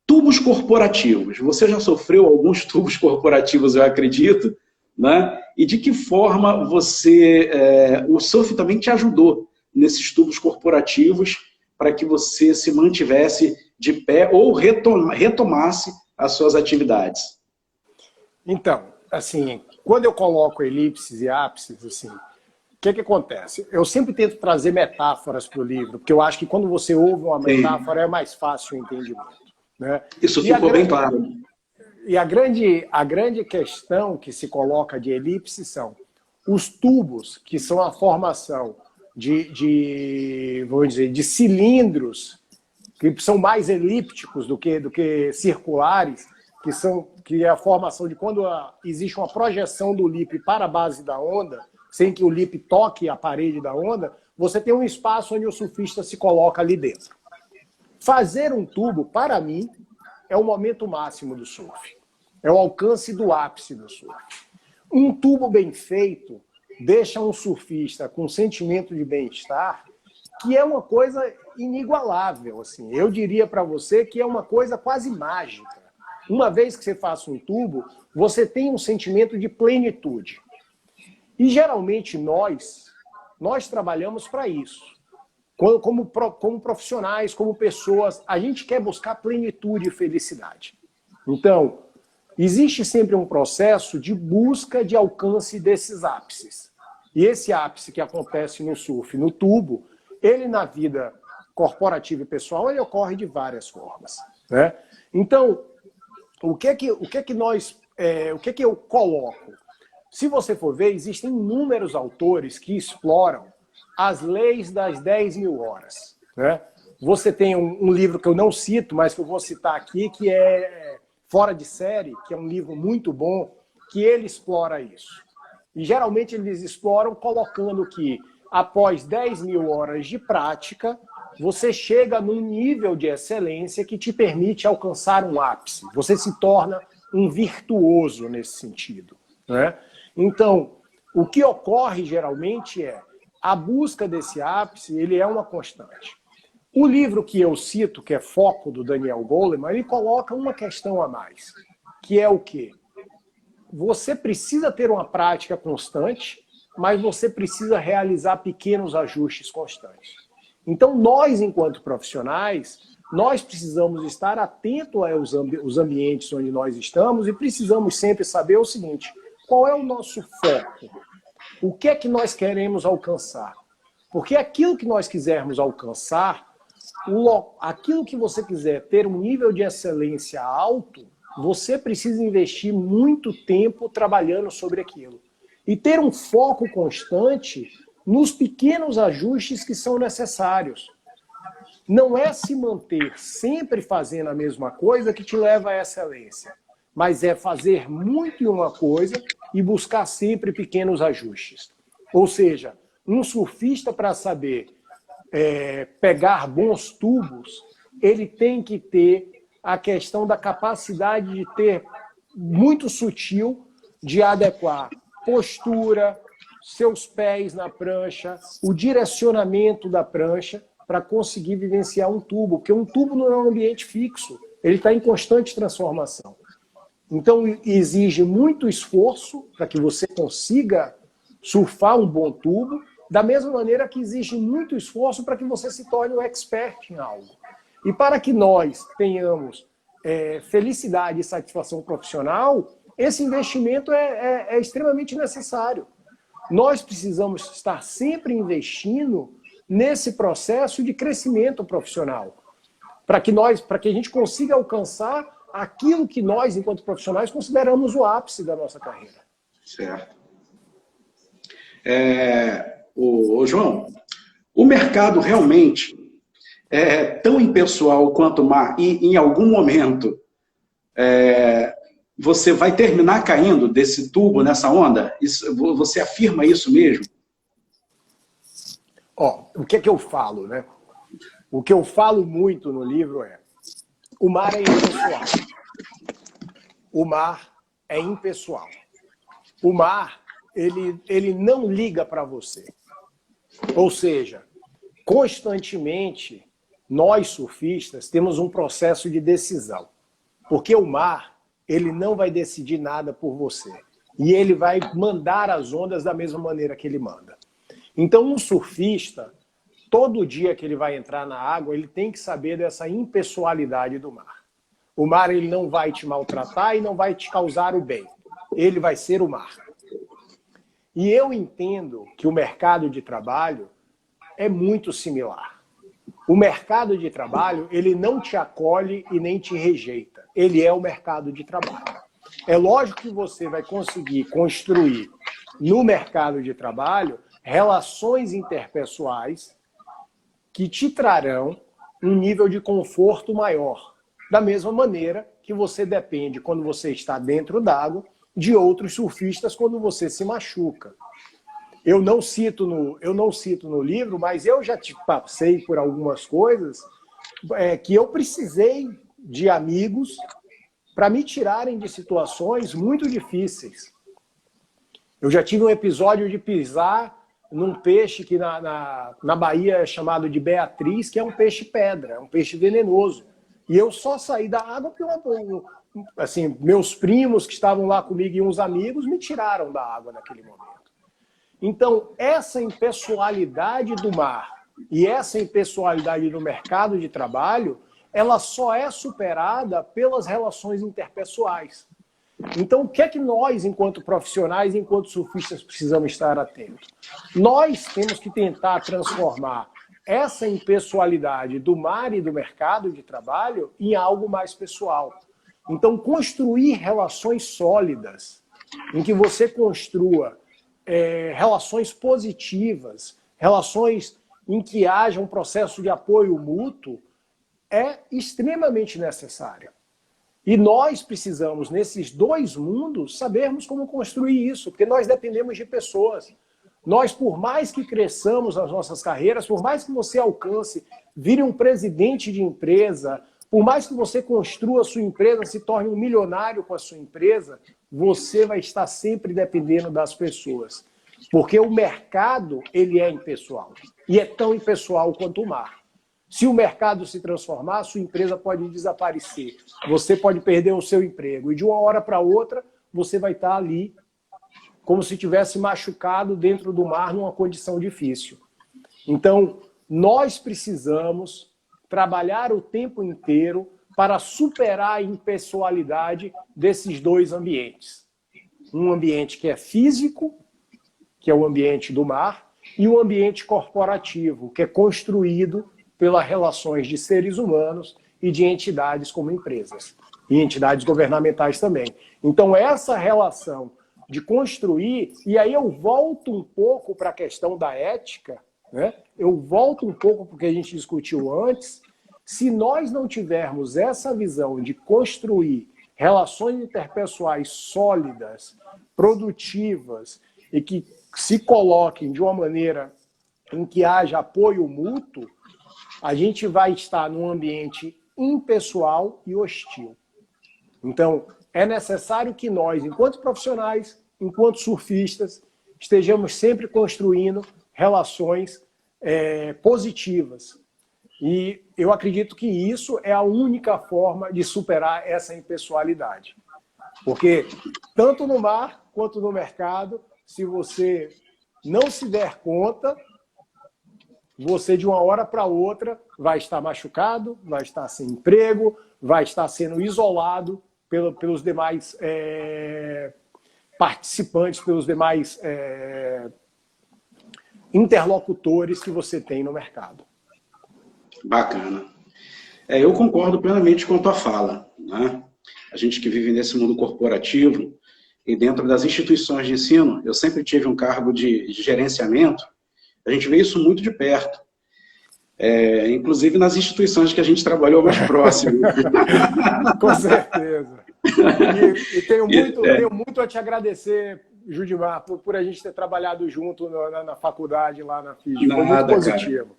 tubos corporativos. Você já sofreu alguns tubos corporativos, eu acredito, né? E de que forma o surf também te ajudou nesses tubos corporativos para que você se mantivesse de pé ou retomasse as suas atividades? Então, assim, quando eu coloco elipses e ápices, assim, o que acontece? Eu sempre tento trazer metáforas para o livro, porque eu acho que quando você ouve uma metáfora é mais fácil o entendimento. Né? Isso ficou bem claro. E a grande questão que se coloca de elipse são os tubos, que são a formação vamos dizer, de cilindros, que são mais elípticos do que circulares, que é a formação de quando existe uma projeção do lip para a base da onda, sem que o lip toque a parede da onda, você tem um espaço onde o surfista se coloca ali dentro. Fazer um tubo, para mim, é o momento máximo do surf. É o alcance do ápice do surf. Um tubo bem feito deixa um surfista com um sentimento de bem-estar que é uma coisa inigualável. Assim. Eu diria para você que é uma coisa quase mágica. Uma vez que você faça um tubo, você tem um sentimento de plenitude. E geralmente nós trabalhamos para isso. Como profissionais, como pessoas, a gente quer buscar plenitude e felicidade. Então, existe sempre um processo de busca de alcance desses ápices. E esse ápice que acontece no surf, no tubo, ele na vida corporativa e pessoal, ele ocorre de várias formas. Né? Então, o que eu coloco? Se você for ver, existem inúmeros autores que exploram as leis das 10.000 horas. Né? Você tem um livro que eu não cito, mas que eu vou citar aqui, que é Fora de Série, que é um livro muito bom, que ele explora isso. E geralmente eles exploram colocando que após 10.000 horas de prática, você chega num nível de excelência que te permite alcançar um ápice. Você se torna um virtuoso nesse sentido. Né? Então, o que ocorre geralmente é a busca desse ápice, ele é uma constante. O livro que eu cito, que é Foco, do Daniel Goleman, ele coloca uma questão a mais, que é o quê? Você precisa ter uma prática constante, mas você precisa realizar pequenos ajustes constantes. Então, nós, enquanto profissionais, nós precisamos estar atentos aos ambientes onde nós estamos e precisamos sempre saber o seguinte, qual é o nosso foco? O que é que nós queremos alcançar? Porque aquilo que nós quisermos alcançar, aquilo que você quiser ter um nível de excelência alto, você precisa investir muito tempo trabalhando sobre aquilo. E ter um foco constante nos pequenos ajustes que são necessários. Não é se manter sempre fazendo a mesma coisa que te leva à excelência, mas é fazer muito em uma coisa e buscar sempre pequenos ajustes. Ou seja, um surfista, para saber pegar bons tubos, ele tem que ter a questão da capacidade de ter muito sutil de adequar postura, seus pés na prancha, o direcionamento da prancha para conseguir vivenciar um tubo, porque um tubo não é um ambiente fixo, ele está em constante transformação. Então, exige muito esforço para que você consiga surfar um bom tubo, da mesma maneira que exige muito esforço para que você se torne um expert em algo. E para que nós tenhamos felicidade e satisfação profissional, esse investimento é extremamente necessário. Nós precisamos estar sempre investindo nesse processo de crescimento profissional, para que a gente consiga alcançar aquilo que nós, enquanto profissionais, consideramos o ápice da nossa carreira. Certo. João, o mercado realmente é tão impessoal quanto o mar, e em algum momento você vai terminar caindo desse tubo, nessa onda? Você afirma isso mesmo? O que é que eu falo, né? O que eu falo muito no livro o mar é impessoal. O mar é impessoal. O mar, ele não liga para você. Ou seja, constantemente, nós surfistas temos um processo de decisão. Porque o mar, ele não vai decidir nada por você. E ele vai mandar as ondas da mesma maneira que ele manda. Então, um surfista, todo dia que ele vai entrar na água, ele tem que saber dessa impessoalidade do mar. O mar, ele não vai te maltratar e não vai te causar o bem. Ele vai ser o mar. E eu entendo que o mercado de trabalho é muito similar. O mercado de trabalho, ele não te acolhe e nem te rejeita. Ele é o mercado de trabalho. É lógico que você vai conseguir construir no mercado de trabalho relações interpessoais que te trarão um nível de conforto maior. Da mesma maneira que você depende, quando você está dentro d'água, de outros surfistas quando você se machuca. eu não cito no livro, mas eu já te passei por algumas coisas que eu precisei de amigos para me tirarem de situações muito difíceis. Eu já tive um episódio de pisar num peixe que na Bahia é chamado de Beatriz, que é um peixe-pedra, um peixe venenoso. E eu só saí da água porque assim, meus primos que estavam lá comigo e uns amigos me tiraram da água naquele momento. Então, essa impessoalidade do mar e essa impessoalidade do mercado de trabalho, ela só é superada pelas relações interpessoais. Então, o que é que nós, enquanto profissionais, enquanto surfistas, precisamos estar atentos? Nós temos que tentar transformar essa impessoalidade do mar e do mercado de trabalho em algo mais pessoal. Então, construir relações sólidas, em que você construa relações positivas, relações em que haja um processo de apoio mútuo, é extremamente necessário. E nós precisamos, nesses dois mundos, sabermos como construir isso, porque nós dependemos de pessoas. Nós, por mais que cresçamos nas nossas carreiras, por mais que você alcance, vire um presidente de empresa, por mais que você construa a sua empresa, se torne um milionário com a sua empresa, você vai estar sempre dependendo das pessoas. Porque o mercado, ele é impessoal. E é tão impessoal quanto o mar. Se o mercado se transformar, a sua empresa pode desaparecer. Você pode perder o seu emprego. E de uma hora para outra, você vai estar ali como se tivesse machucado dentro do mar numa condição difícil. Então, nós precisamos trabalhar o tempo inteiro para superar a impessoalidade desses dois ambientes. Um ambiente que é físico, que é o ambiente do mar, e o ambiente corporativo, que é construído pelas relações de seres humanos e de entidades como empresas, e entidades governamentais também. Então, essa relação de construir, e aí eu volto um pouco para a questão da ética, né? Eu volto um pouco porque a gente discutiu antes, se nós não tivermos essa visão de construir relações interpessoais sólidas, produtivas, e que se coloquem de uma maneira em que haja apoio mútuo, a gente vai estar num ambiente impessoal e hostil. Então, é necessário que nós, enquanto profissionais, enquanto surfistas, estejamos sempre construindo relações positivas. E eu acredito que isso é a única forma de superar essa impessoalidade. Porque, tanto no mar quanto no mercado, se você não se der conta, você de uma hora para outra vai estar machucado, vai estar sem emprego, vai estar sendo isolado pelos demais participantes, pelos demais interlocutores que você tem no mercado. Bacana. Eu concordo plenamente com a tua fala, né? A gente que vive nesse mundo corporativo e dentro das instituições de ensino, eu sempre tive um cargo de gerenciamento, a gente vê isso muito de perto. Inclusive nas instituições que a gente trabalhou mais próximo. Com certeza. E tenho muito a te agradecer, Judimar, por a gente ter trabalhado junto na faculdade lá na FIJ. Foi muito positivo.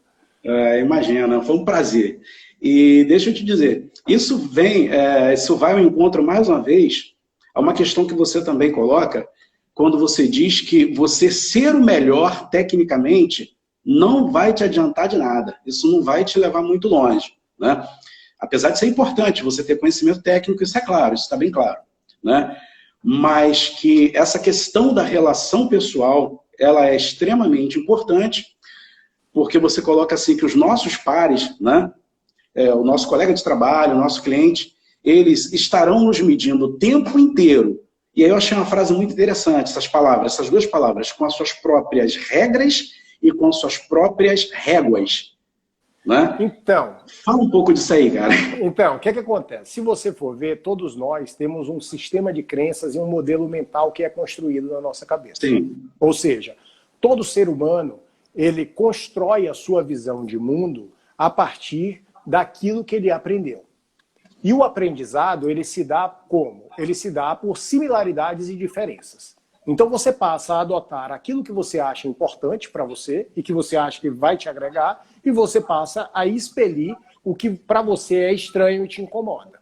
Imagina, foi um prazer. E deixa eu te dizer, isso vai ao encontro, mais uma vez, a uma questão que você também coloca, quando você diz que você ser o melhor tecnicamente não vai te adiantar de nada. Isso não vai te levar muito longe, né? Apesar de ser importante você ter conhecimento técnico, isso é claro, isso está bem claro, né? Mas que essa questão da relação pessoal, ela é extremamente importante, porque você coloca assim que os nossos pares, né? O nosso colega de trabalho, o nosso cliente, eles estarão nos medindo o tempo inteiro. E aí eu achei uma frase muito interessante, essas duas palavras, com as suas próprias regras e com as suas próprias réguas. Né? Então, fala um pouco disso aí, cara. Então, o que acontece? Se você for ver, todos nós temos um sistema de crenças e um modelo mental que é construído na nossa cabeça. Sim. Ou seja, todo ser humano, ele constrói a sua visão de mundo a partir daquilo que ele aprendeu. E o aprendizado, ele se dá como? Ele se dá por similaridades e diferenças. Então você passa a adotar aquilo que você acha importante para você e que você acha que vai te agregar, e você passa a expelir o que para você é estranho e te incomoda.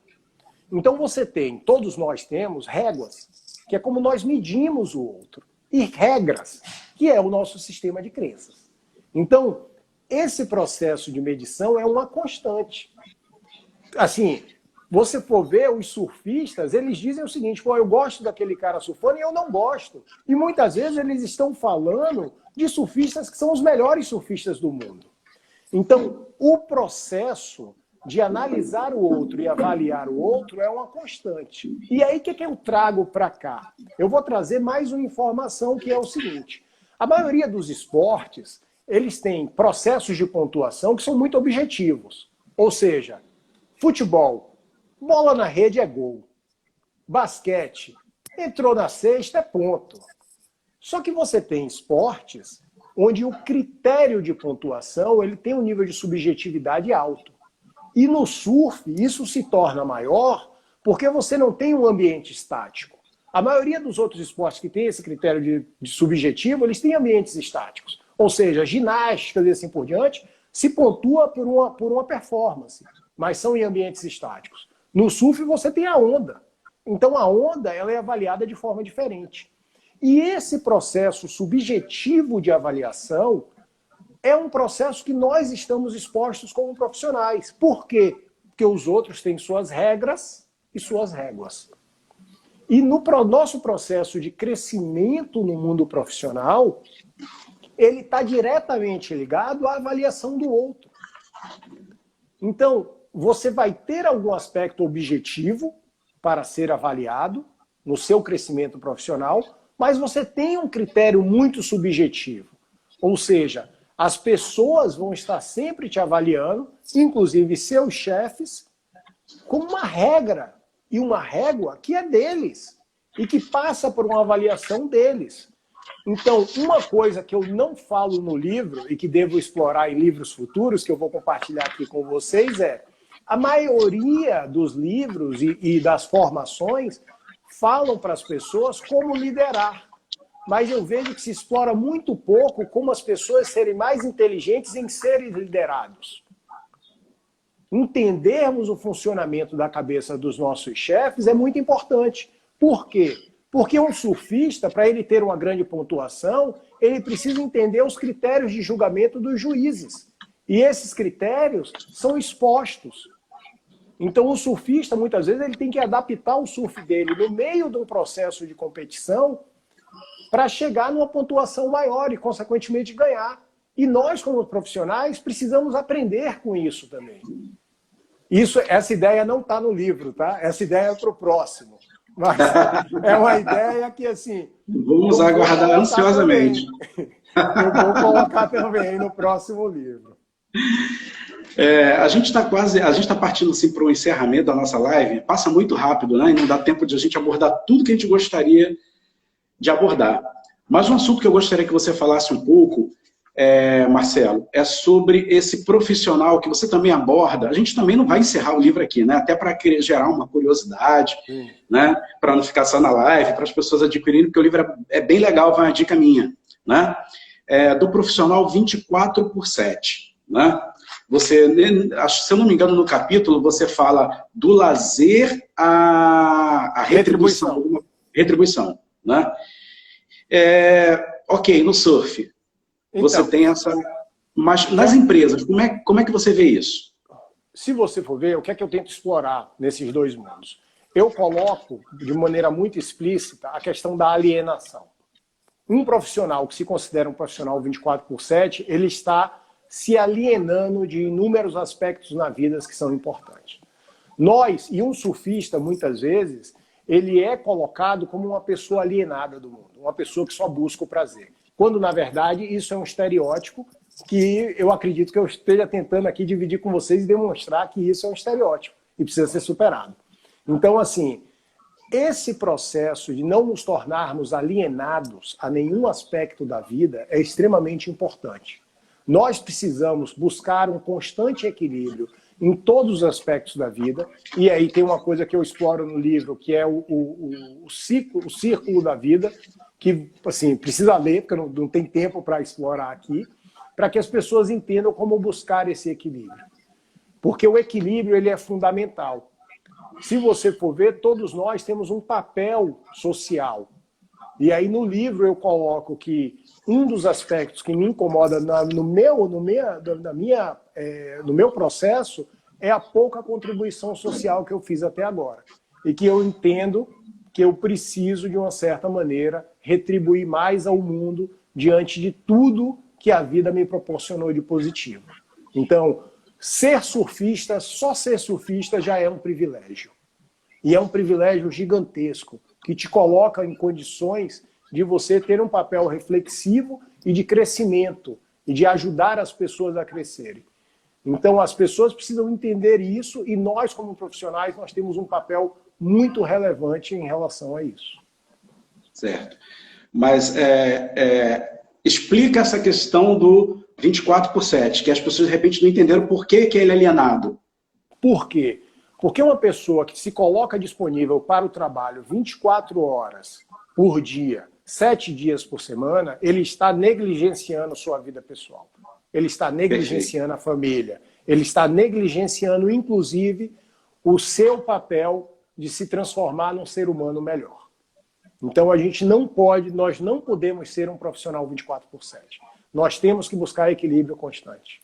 Então você tem, todos nós temos réguas, que é como nós medimos o outro, e regras, que é o nosso sistema de crenças. Então, esse processo de medição é uma constante. Assim, você for ver os surfistas, eles dizem o seguinte: pô, eu gosto daquele cara surfando e eu não gosto. E muitas vezes eles estão falando de surfistas que são os melhores surfistas do mundo. Então, o processo de analisar o outro e avaliar o outro é uma constante. E aí, o que eu trago para cá? Eu vou trazer mais uma informação, que é o seguinte: a maioria dos esportes, eles têm processos de pontuação que são muito objetivos. Ou seja, futebol, bola na rede é gol. Basquete, entrou na cesta é ponto. Só que você tem esportes onde o critério de pontuação ele tem um nível de subjetividade alto. E no surf, isso se torna maior porque você não tem um ambiente estático. A maioria dos outros esportes que tem esse critério de subjetivo, eles têm ambientes estáticos. Ou seja, ginástica e assim por diante, se pontua por uma performance, mas são em ambientes estáticos. No surf você tem a onda. Então a onda ela é avaliada de forma diferente. E esse processo subjetivo de avaliação é um processo que nós estamos expostos como profissionais. Por quê? Porque os outros têm suas regras e suas réguas. E no nosso processo de crescimento no mundo profissional, ele está diretamente ligado à avaliação do outro. Então, você vai ter algum aspecto objetivo para ser avaliado no seu crescimento profissional, mas você tem um critério muito subjetivo. Ou seja, as pessoas vão estar sempre te avaliando, inclusive seus chefes, com uma regra e uma régua que é deles e que passa por uma avaliação deles. Então, uma coisa que eu não falo no livro e que devo explorar em livros futuros, que eu vou compartilhar aqui com vocês, é a maioria dos livros e das formações falam para as pessoas como liderar. Mas eu vejo que se explora muito pouco como as pessoas serem mais inteligentes em serem liderados. Entendermos o funcionamento da cabeça dos nossos chefes é muito importante. Por quê? Porque um surfista, para ele ter uma grande pontuação, ele precisa entender os critérios de julgamento dos juízes. E esses critérios são expostos. Então o surfista, muitas vezes, ele tem que adaptar o surf dele no meio de um processo de competição para chegar numa pontuação maior e, consequentemente, ganhar. E nós, como profissionais, precisamos aprender com isso também. Essa ideia não está no livro, tá? Essa ideia é para o próximo. Mas é uma ideia que, assim... Vamos aguardar ansiosamente. Eu vou colocar também no próximo livro. A gente está partindo assim, para o encerramento da nossa live. Passa muito rápido, né? E não dá tempo de a gente abordar tudo que a gente gostaria de abordar. Mas um assunto que eu gostaria que você falasse um pouco, Marcelo, é sobre esse profissional que você também aborda. A gente também não vai encerrar o livro aqui, né? Até para gerar uma curiosidade, né? Para não ficar só na live, para as pessoas adquirirem, porque o livro é bem legal, vai uma dica minha, né? Do profissional 24/7, né? Você, se eu não me engano, no capítulo, você fala do lazer à retribuição. Retribuição, né? Ok, no surf, então, você tem essa... Mas nas empresas, como é que você vê isso? Se você for ver, o que é que eu tento explorar nesses dois mundos? Eu coloco, de maneira muito explícita, a questão da alienação. Um profissional que se considera um profissional 24/7, ele está se alienando de inúmeros aspectos na vida que são importantes. E um surfista, muitas vezes, ele é colocado como uma pessoa alienada do mundo, uma pessoa que só busca o prazer. Quando, na verdade, isso é um estereótipo que eu acredito que eu esteja tentando aqui dividir com vocês e demonstrar que isso é um estereótipo e precisa ser superado. Então, assim, esse processo de não nos tornarmos alienados a nenhum aspecto da vida é extremamente importante. Nós precisamos buscar um constante equilíbrio em todos os aspectos da vida, e aí tem uma coisa que eu exploro no livro, que é o círculo da vida, que assim, precisa ler, porque não tem tempo para explorar aqui, para que as pessoas entendam como buscar esse equilíbrio. Porque o equilíbrio ele é fundamental. Se você for ver, todos nós temos um papel social. E aí no livro eu coloco que um dos aspectos que me incomoda no meu processo é a pouca contribuição social que eu fiz até agora. E que eu entendo que eu preciso, de uma certa maneira, retribuir mais ao mundo diante de tudo que a vida me proporcionou de positivo. Então, ser surfista, só ser surfista já é um privilégio. E é um privilégio gigantesco, que te coloca em condições de você ter um papel reflexivo e de crescimento, e de ajudar as pessoas a crescerem. Então, as pessoas precisam entender isso, e nós, como profissionais, nós temos um papel muito relevante em relação a isso. Certo. Mas explica essa questão do 24/7, que as pessoas, de repente, não entenderam por que ele é alienado. Por quê? Porque uma pessoa que se coloca disponível para o trabalho 24 horas por dia, 7 dias por semana, ele está negligenciando sua vida pessoal. Ele está negligenciando a família. Ele está negligenciando, inclusive, o seu papel de se transformar num ser humano melhor. Então, nós não podemos ser um profissional 24/7. Nós temos que buscar equilíbrio constante.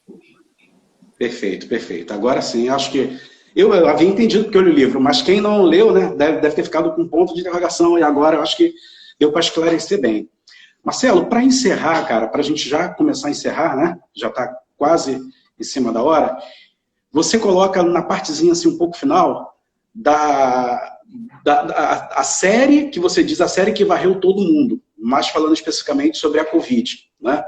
Perfeito, perfeito. Agora sim, acho que eu havia entendido porque eu li o livro, mas quem não leu, né, deve ter ficado com um ponto de interrogação, e agora eu acho que deu para esclarecer bem. Marcelo, para encerrar, cara, para a gente já começar a encerrar, né, já está quase em cima da hora, você coloca na partezinha assim um pouco final a série que você diz, a série que varreu todo mundo, mas falando especificamente sobre a Covid, né?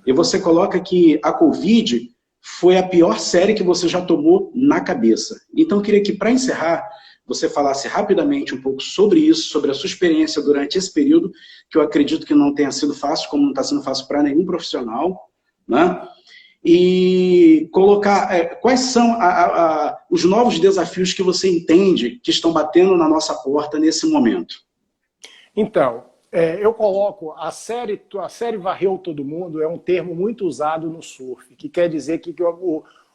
E você coloca que a Covid foi a pior série que você já tomou na cabeça. Então eu queria que, para encerrar, você falasse rapidamente um pouco sobre isso, sobre a sua experiência durante esse período, que eu acredito que não tenha sido fácil, como não está sendo fácil para nenhum profissional, né? E colocar quais são os novos desafios que você entende que estão batendo na nossa porta nesse momento. Então, eu coloco a série varreu todo mundo, é um termo muito usado no surf, que quer dizer que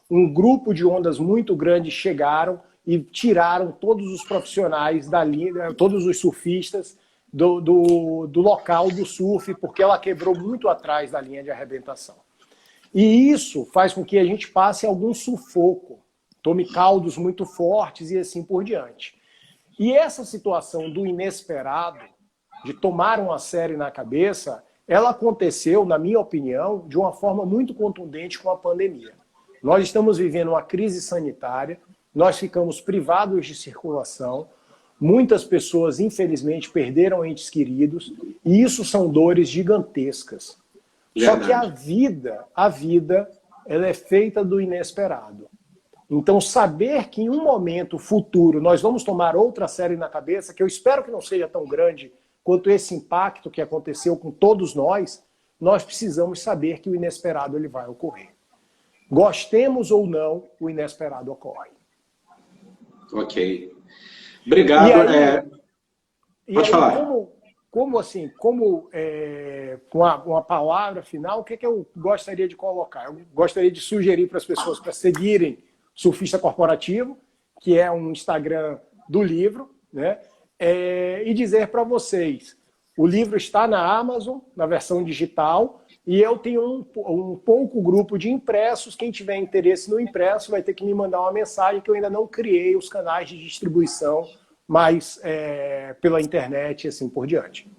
um grupo de ondas muito grandes chegaram e tiraram todos os profissionais da linha, todos os surfistas do local do surf, porque ela quebrou muito atrás da linha de arrebentação. E isso faz com que a gente passe algum sufoco, tome caldos muito fortes e assim por diante. E essa situação do inesperado, de tomar uma série na cabeça, ela aconteceu, na minha opinião, de uma forma muito contundente com a pandemia. Nós estamos vivendo uma crise sanitária, nós ficamos privados de circulação, muitas pessoas, infelizmente, perderam entes queridos, e isso são dores gigantescas. Só que a vida, ela é feita do inesperado. Então, saber que em um momento futuro nós vamos tomar outra série na cabeça, que eu espero que não seja tão grande quanto esse impacto que aconteceu com todos nós precisamos saber que o inesperado ele vai ocorrer. Gostemos ou não, o inesperado ocorre. Ok. Obrigado. Pode falar. Com uma palavra final, o que eu gostaria de colocar? Eu gostaria de sugerir para as pessoas para seguirem Surfista Corporativo, que é um Instagram do livro, né? E dizer para vocês, o livro está na Amazon, na versão digital, e eu tenho um pouco grupo de impressos. Quem tiver interesse no impresso vai ter que me mandar uma mensagem, que eu ainda não criei os canais de distribuição, mas pela internet e assim por diante.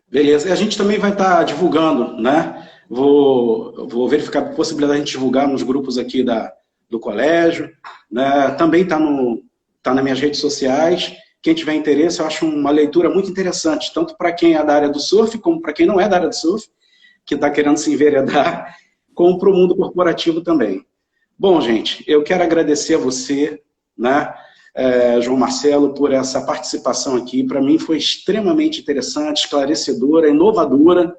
Beleza. E a gente também vai estar divulgando, né? Vou verificar a possibilidade de a gente divulgar nos grupos aqui do colégio, né? Também está nas minhas redes sociais. Quem tiver interesse, eu acho uma leitura muito interessante, tanto para quem é da área do surf, como para quem não é da área do surf, que está querendo se enveredar, como para o mundo corporativo também. Bom, gente, eu quero agradecer a você, né, João Marcelo, por essa participação aqui. Para mim foi extremamente interessante, esclarecedora, inovadora,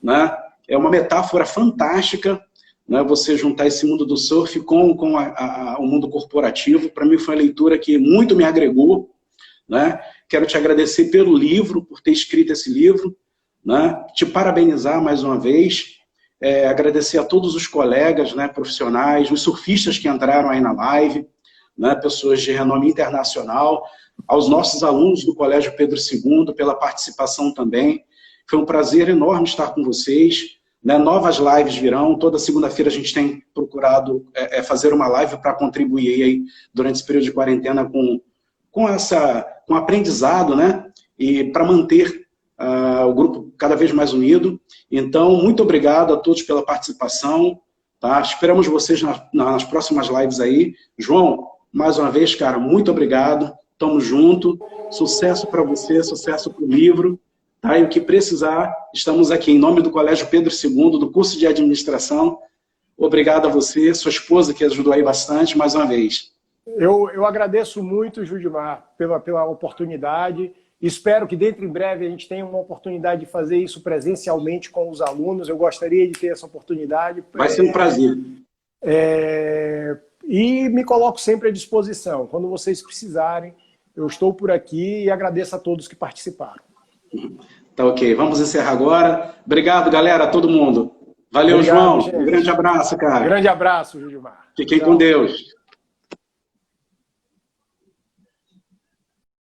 né? É uma metáfora fantástica, né, você juntar esse mundo do surf com o mundo corporativo. Para mim foi uma leitura que muito me agregou, né? Quero te agradecer pelo livro, por ter escrito esse livro, né? Te parabenizar mais uma vez, agradecer a todos os colegas, né, profissionais, os surfistas que entraram aí na live, né, pessoas de renome internacional, aos nossos alunos do Colégio Pedro II, pela participação também. Foi um prazer enorme estar com vocês. Né? Novas lives virão. Toda segunda-feira a gente tem procurado fazer uma live para contribuir aí, durante esse período de quarentena com aprendizado, né? E para manter o grupo cada vez mais unido. Então, muito obrigado a todos pela participação. Tá? Esperamos vocês nas próximas lives aí. João, mais uma vez, cara, muito obrigado. Tamo junto. Sucesso para você, sucesso para o livro. Tá? E o que precisar, estamos aqui em nome do Colégio Pedro II, do curso de administração. Obrigado a você, sua esposa, que ajudou aí bastante, mais uma vez. Eu agradeço muito, Judimar, pela oportunidade. Espero que dentro em breve a gente tenha uma oportunidade de fazer isso presencialmente com os alunos. Eu gostaria de ter essa oportunidade. Vai ser um prazer. E me coloco sempre à disposição. Quando vocês precisarem, eu estou por aqui e agradeço a todos que participaram. Tá ok, vamos encerrar agora. Obrigado, galera, a todo mundo. Valeu, obrigado, João. Gente. Um grande abraço, cara. Grande abraço, Judimar. Fiquem com Deus.